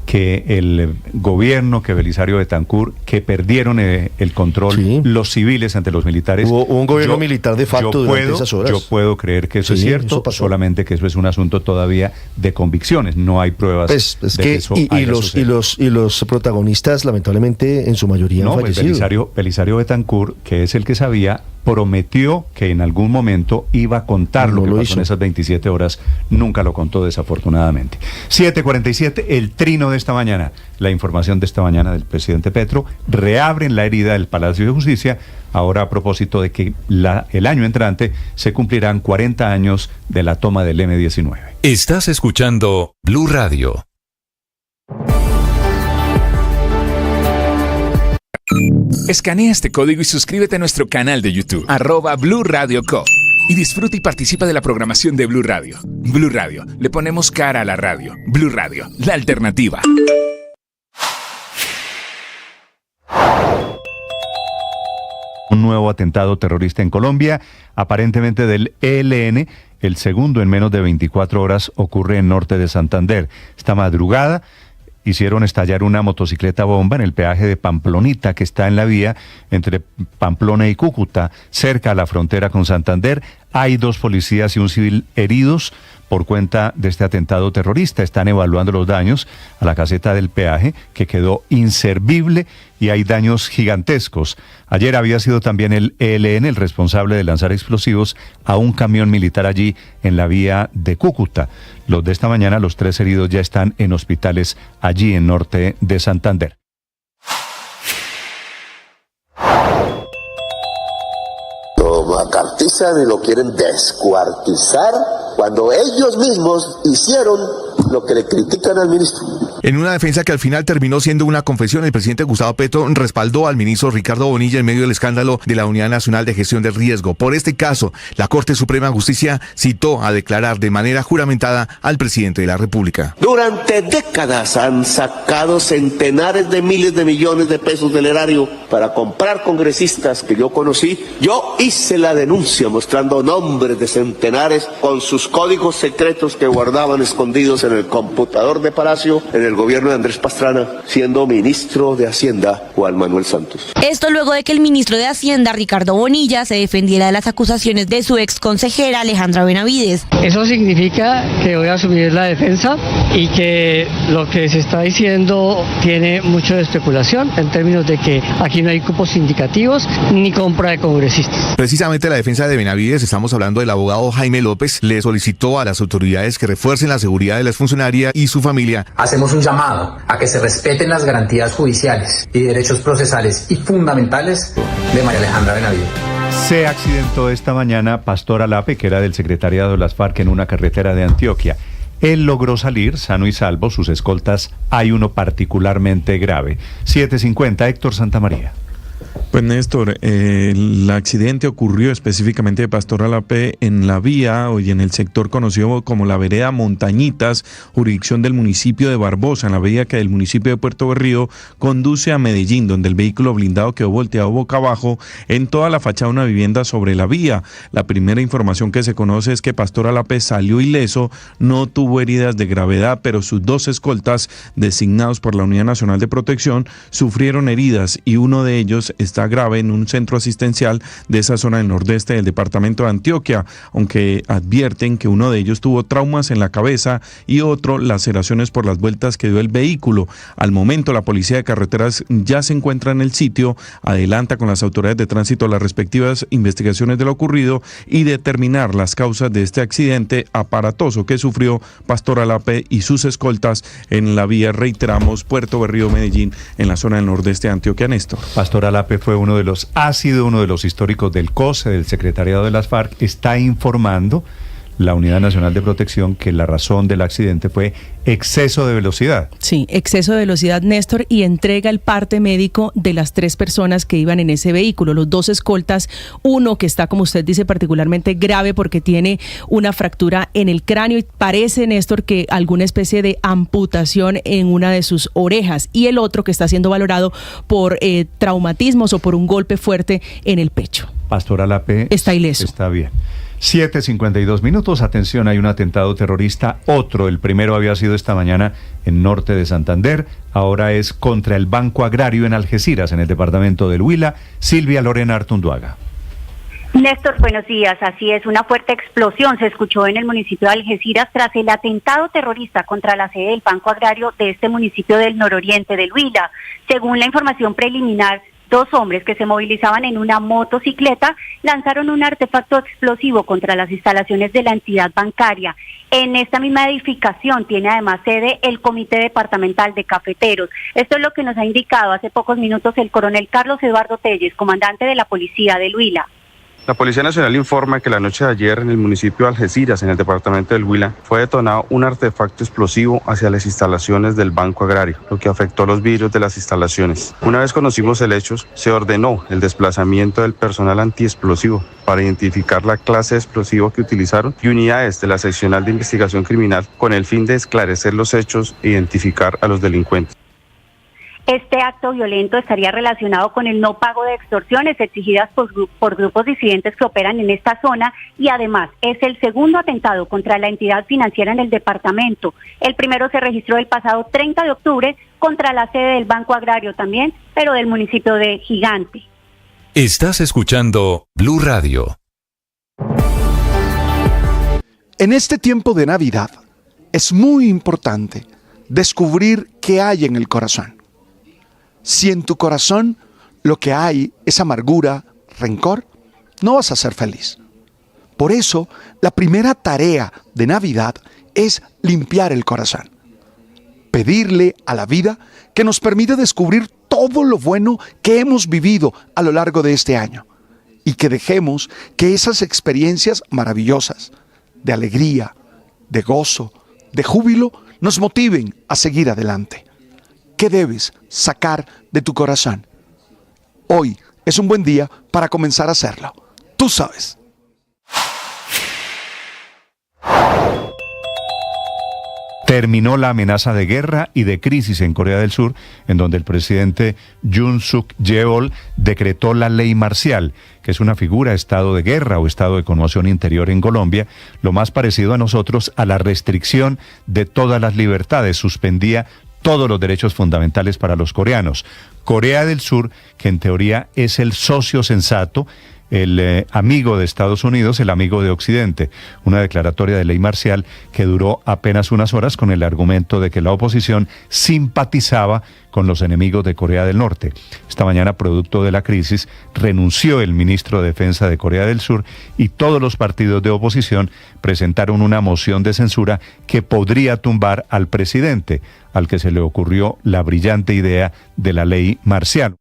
Que el gobierno, que Belisario Betancur, que perdieron el control los civiles ante los militares. Hubo un gobierno militar de facto durante esas horas. Yo puedo creer que eso es cierto, solamente que eso es un asunto todavía de convicciones. No hay pruebas de que eso haya sucedido. Y los protagonistas, lamentablemente, en su mayoría han fallecido. Belisario Betancur, que es el que sabía, prometió que en algún momento iba a contar lo que pasó en esas 27 horas. Nunca lo contó, desafortunadamente. 7:47, el trino de esta mañana. La información de esta mañana del presidente Petro. Reabren la herida del Palacio de Justicia, ahora a propósito de que el año entrante se cumplirán 40 años de la toma del M-19. Estás escuchando Blue Radio. Escanea este código y suscríbete a nuestro canal de YouTube, @Blue Radio Co. Y disfruta y participa de la programación de Blue Radio. Blue Radio, le ponemos cara a la radio. Blue Radio, la alternativa. Un nuevo atentado terrorista en Colombia, aparentemente del ELN, el segundo en menos de 24 horas, ocurre en norte de Santander. Esta madrugada hicieron estallar una motocicleta bomba en el peaje de Pamplonita, que está en la vía entre Pamplona y Cúcuta, cerca a la frontera con Santander. Hay 2 policías y un civil heridos por cuenta de este atentado terrorista. Están evaluando los daños a la caseta del peaje, que quedó inservible, y hay daños gigantescos. Ayer había sido también el ELN el responsable de lanzar explosivos a un camión militar allí en la vía de Cúcuta. Los de esta mañana, los 3 heridos ya están en hospitales allí en norte de Santander. Lo macartizan y lo quieren descuartizar cuando ellos mismos hicieron lo que le critican al ministro. En una defensa que al final terminó siendo una confesión, el presidente Gustavo Petro respaldó al ministro Ricardo Bonilla en medio del escándalo de la Unidad Nacional de Gestión del Riesgo. Por este caso, la Corte Suprema de Justicia citó a declarar de manera juramentada al presidente de la República. Durante décadas han sacado centenares de miles de millones de pesos del erario para comprar congresistas que yo conocí. Yo hice la denuncia mostrando nombres de centenares con sus códigos secretos que guardaban escondidos en el computador de Palacio en el gobierno de Andrés Pastrana, siendo ministro de Hacienda Juan Manuel Santos. Esto luego de que el ministro de Hacienda, Ricardo Bonilla, se defendiera de las acusaciones de su ex consejera Alejandra Benavides. Eso significa que voy a asumir la defensa y que lo que se está diciendo tiene mucho de especulación en términos de que aquí no hay cupos indicativos ni compra de congresistas. Precisamente la defensa de Benavides, estamos hablando del abogado Jaime López, le solicitó a las autoridades que refuercen la seguridad de la exfuncionaria y su familia. Hacemos un llamado a que se respeten las garantías judiciales y derechos procesales y fundamentales de María Alejandra Benavides. Se accidentó esta mañana Pastor Alape, que era del secretariado de las FARC en una carretera de Antioquia. Él logró salir sano y salvo, sus escoltas hay uno particularmente grave. 7:50, Héctor Santamaría. Pues Néstor, el accidente ocurrió específicamente de Pastor Alape en la vía y en el sector conocido como la vereda Montañitas, jurisdicción del municipio de Barbosa, en la vía que del municipio de Puerto Berrío conduce a Medellín, donde el vehículo blindado quedó volteado boca abajo en toda la fachada de una vivienda sobre la vía. La primera información que se conoce es que Pastor Alape salió ileso, no tuvo heridas de gravedad, pero sus dos escoltas, designados por la Unidad Nacional de Protección, sufrieron heridas y uno de ellos está grave en un centro asistencial de esa zona del nordeste del departamento de Antioquia, aunque advierten que uno de ellos tuvo traumas en la cabeza y otro laceraciones por las vueltas que dio el vehículo. Al momento la policía de carreteras ya se encuentra en el sitio, adelanta con las autoridades de tránsito las respectivas investigaciones de lo ocurrido y determinar las causas de este accidente aparatoso que sufrió Pastor Alape y sus escoltas en la vía, reiteramos, Puerto Berrío Medellín, en la zona del nordeste de Antioquia. Néstor. Pastor Alape ha sido uno de los históricos del COSE, del secretariado de las FARC. Está informando la Unidad Nacional de Protección que la razón del accidente fue exceso de velocidad. Sí, exceso de velocidad, Néstor, y entrega el parte médico de las 3 personas que iban en ese vehículo, los 2 escoltas, uno que está, como usted dice, particularmente grave porque tiene una fractura en el cráneo y parece, Néstor, que alguna especie de amputación en una de sus orejas, y el otro que está siendo valorado por traumatismos o por un golpe fuerte en el pecho. Pastor Alape está ileso. Está bien. 7:52, atención, hay un atentado terrorista, otro, el primero había sido esta mañana en norte de Santander, ahora es contra el Banco Agrario en Algeciras, en el departamento del Huila. Silvia Lorena Artunduaga. Néstor, buenos días. Así es, una fuerte explosión se escuchó en el municipio de Algeciras tras el atentado terrorista contra la sede del Banco Agrario de este municipio del nororiente del Huila. Según la información preliminar, 2 hombres que se movilizaban en una motocicleta lanzaron un artefacto explosivo contra las instalaciones de la entidad bancaria. En esta misma edificación tiene además sede el Comité Departamental de Cafeteros. Esto es lo que nos ha indicado hace pocos minutos el coronel Carlos Eduardo Telles, comandante de la Policía del Huila. La Policía Nacional informa que la noche de ayer en el municipio de Algeciras, en el departamento del Huila, fue detonado un artefacto explosivo hacia las instalaciones del Banco Agrario, lo que afectó los vidrios de las instalaciones. Una vez conocimos el hecho, se ordenó el desplazamiento del personal antiexplosivo para identificar la clase de explosivo que utilizaron y unidades de la Seccional de Investigación Criminal con el fin de esclarecer los hechos e identificar a los delincuentes. Este acto violento estaría relacionado con el no pago de extorsiones exigidas por grupos disidentes que operan en esta zona y además es el segundo atentado contra la entidad financiera en el departamento. El primero se registró el pasado 30 de octubre contra la sede del Banco Agrario también, pero del municipio de Gigante. Estás escuchando Blue Radio. En este tiempo de Navidad es muy importante descubrir qué hay en el corazón. Si en tu corazón lo que hay es amargura, rencor, no vas a ser feliz. Por eso, la primera tarea de Navidad es limpiar el corazón. Pedirle a la vida que nos permita descubrir todo lo bueno que hemos vivido a lo largo de este año y que dejemos que esas experiencias maravillosas de alegría, de gozo, de júbilo, nos motiven a seguir adelante. ¿Qué debes sacar de tu corazón? Hoy es un buen día para comenzar a hacerlo. Tú sabes. Terminó la amenaza de guerra y de crisis en Corea del Sur, en donde el presidente Yoon Suk Yeol decretó la ley marcial, que es una figura, estado de guerra o estado de conmoción interior en Colombia, lo más parecido a nosotros a la restricción de todas las libertades, suspendía todos los derechos fundamentales para los coreanos. Corea del Sur, que en teoría es el socio sensato, el amigo de Estados Unidos, el amigo de Occidente. Una declaratoria de ley marcial que duró apenas unas horas con el argumento de que la oposición simpatizaba con los enemigos de Corea del Norte. Esta mañana, producto de la crisis, renunció el ministro de Defensa de Corea del Sur y todos los partidos de oposición presentaron una moción de censura que podría tumbar al presidente, al que se le ocurrió la brillante idea de la ley marcial.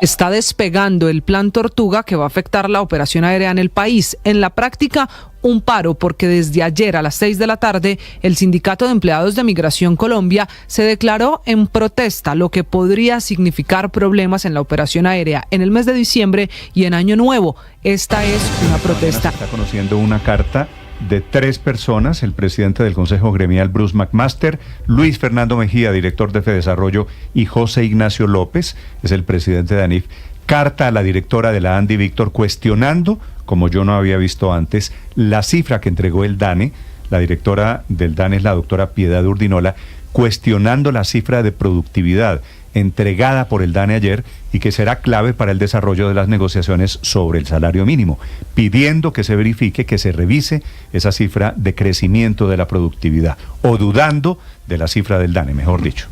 Está despegando el plan Tortuga que va a afectar la operación aérea en el país. En la práctica, un paro, porque desde ayer a las 6 de la tarde, el Sindicato de Empleados de Migración Colombia se declaró en protesta, lo que podría significar problemas en la operación aérea en el mes de diciembre y en Año Nuevo. Esta es una protesta. Está conociendo una carta de 3 personas, el presidente del Consejo Gremial Bruce McMaster, Luis Fernando Mejía, director de Fedesarrollo, y José Ignacio López, es el presidente de ANIF, carta a la directora de la ANDI, Víctor, cuestionando, como yo no había visto antes, la cifra que entregó el DANE. La directora del DANE es la doctora Piedad Urdinola, cuestionando la cifra de productividad entregada por el DANE ayer y que será clave para el desarrollo de las negociaciones sobre el salario mínimo, pidiendo que se verifique, que se revise esa cifra de crecimiento de la productividad, o dudando de la cifra del DANE, mejor dicho.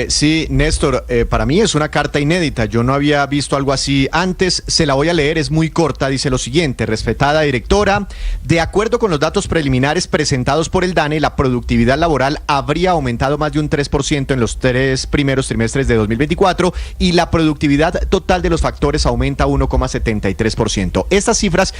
Sí, Néstor, para mí es una carta inédita, yo no había visto algo así antes, se la voy a leer, es muy corta, dice lo siguiente: respetada directora, de acuerdo con los datos preliminares presentados por el DANE, la productividad laboral habría aumentado más de un 3% en los 3 primeros trimestres de 2024 y la productividad total de los factores aumenta 1,73%. Estas cifras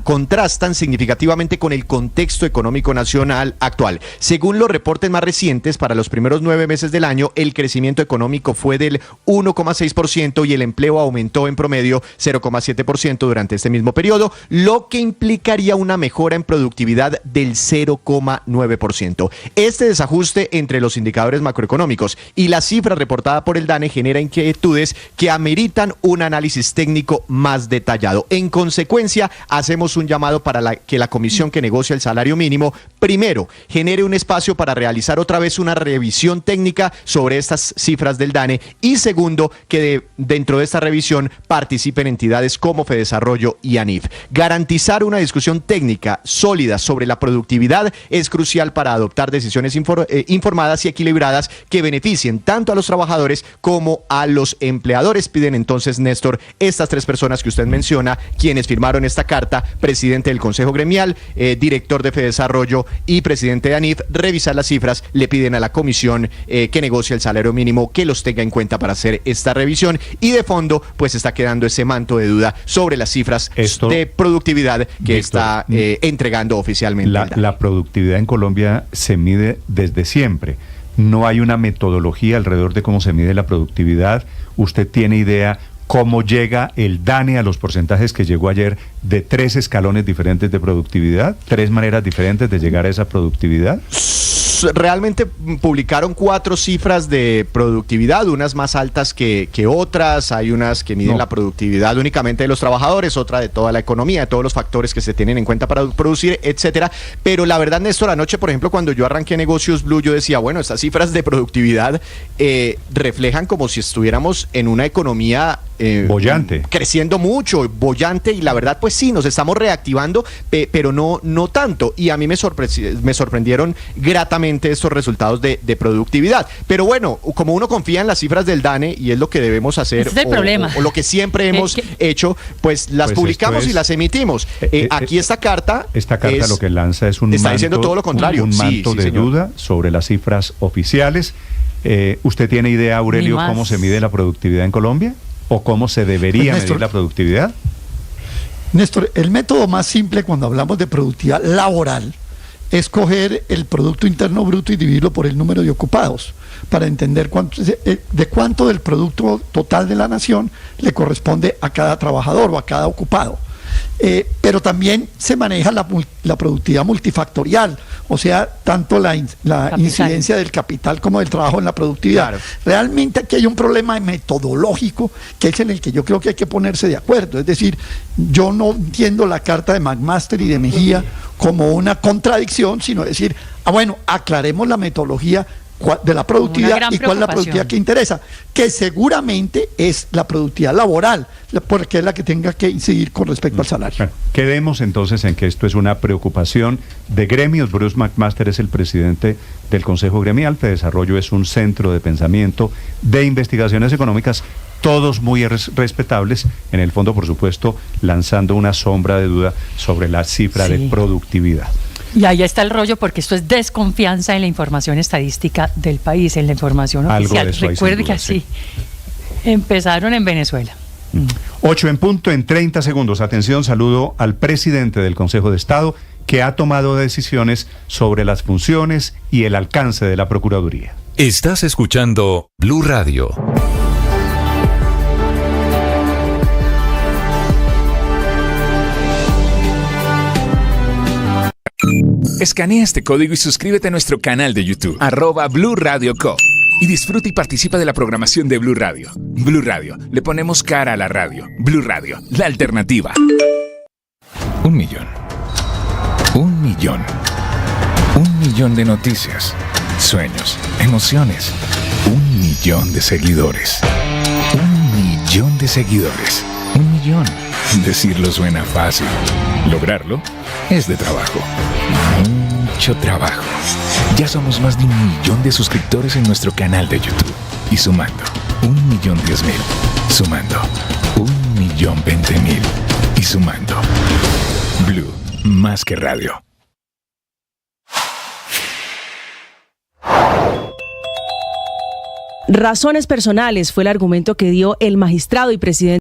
contrastan significativamente con el contexto económico nacional actual. Según los reportes más recientes, para los primeros 9 meses del año, el crecimiento económico fue del 1,6% y el empleo aumentó en promedio 0,7% durante este mismo periodo, lo que implicaría una mejora en productividad del 0,9%. Este desajuste entre los indicadores macroeconómicos y la cifra reportada por el DANE genera inquietudes que ameritan un análisis técnico más detallado. En consecuencia, hacemos un llamado para que la comisión que negocia el salario mínimo, primero, genere un espacio para realizar otra vez una revisión técnica sobre estas cifras del DANE y segundo, que dentro de esta revisión participen entidades como Fedesarrollo y ANIF. Garantizar una discusión técnica sólida sobre la productividad es crucial para adoptar decisiones informadas y equilibradas que beneficien tanto a los trabajadores como a los empleadores. Piden entonces, Néstor, estas 3 personas que usted menciona, quienes firmaron esta carta, presidente del Consejo Gremial, director de Fedesarrollo y presidente de ANIF, revisar las cifras, le piden a la comisión que negocia el salario mínimo que los tenga en cuenta para hacer esta revisión, y de fondo pues está quedando ese manto de duda sobre las cifras de productividad que Víctor, está entregando oficialmente. La productividad en Colombia se mide desde siempre. No hay una metodología alrededor de cómo se mide la productividad. ¿Usted tiene idea cómo llega el DANE a los porcentajes que llegó ayer de 3 escalones diferentes de productividad? 3 maneras diferentes de llegar a esa productividad. Realmente publicaron 4 cifras de productividad, unas más altas que otras. Hay unas que miden la productividad únicamente de los trabajadores, otra de toda la economía, de todos los factores que se tienen en cuenta para producir, etcétera. Pero la verdad, Néstor, anoche, por ejemplo, cuando yo arranqué Negocios Blue, yo decía, bueno, estas cifras de productividad reflejan como si estuviéramos en una economía bollante, creciendo mucho, bollante, y la verdad, pues sí, nos estamos reactivando, pero no tanto. Y a mí me sorprendieron gratamente estos resultados de productividad. Pero bueno, como uno confía en las cifras del DANE, y es lo que debemos hacer, o lo que siempre hemos hecho, pues las publicamos y las emitimos. Aquí esta carta lo que lanza es un está manto, diciendo todo lo contrario. Un manto de duda sobre las cifras oficiales. ¿Usted tiene idea, Aurelio, cómo se mide la productividad en Colombia? ¿O cómo se debería medir la productividad? Néstor, el método más simple cuando hablamos de productividad laboral es coger el Producto Interno Bruto y dividirlo por el número de ocupados, para entender cuánto del producto total de la nación le corresponde a cada trabajador o a cada ocupado. Pero también se maneja la productividad multifactorial, o sea, tanto la incidencia del capital como del trabajo en la productividad. Claro. Realmente aquí hay un problema metodológico que es en el que yo creo que hay que ponerse de acuerdo. Es decir, yo no entiendo la carta de McMaster y de Mejía como una contradicción, sino decir, bueno, aclaremos la metodología de la productividad y cuál es la productividad que interesa, que seguramente es la productividad laboral, porque es la que tenga que incidir con respecto al salario. Bueno, quedemos entonces en que esto es una preocupación de gremios. Bruce McMaster es el presidente del Consejo Gremial. FEDesarrollo es un centro de pensamiento de investigaciones económicas, todos muy respetables, en el fondo, por supuesto, lanzando una sombra de duda sobre la cifra de productividad. Y ahí está el rollo, porque esto es desconfianza en la información estadística del país, en la información oficial. Recuerde que así empezaron en Venezuela. 8 en punto, en 30 segundos. Atención, saludo al presidente del Consejo de Estado, que ha tomado decisiones sobre las funciones y el alcance de la Procuraduría. Estás escuchando Blue Radio. Escanea este código y suscríbete a nuestro canal de YouTube, @Blue Radio Co. Y disfruta y participa de la programación de Blue Radio. Blue Radio, le ponemos cara a la radio. Blue Radio, la alternativa. 1 millón. 1 millón. 1 millón de noticias, sueños, emociones. 1 millón de seguidores. 1 millón de seguidores. 1 millón. Decirlo suena fácil. Lograrlo es de trabajo. Mucho trabajo. Ya somos más de 1 millón de suscriptores en nuestro canal de YouTube. Y sumando, 1.010.000. Sumando, 1.020.000. Y sumando. Blue, más que radio. Razones personales fue el argumento que dio el magistrado y presidente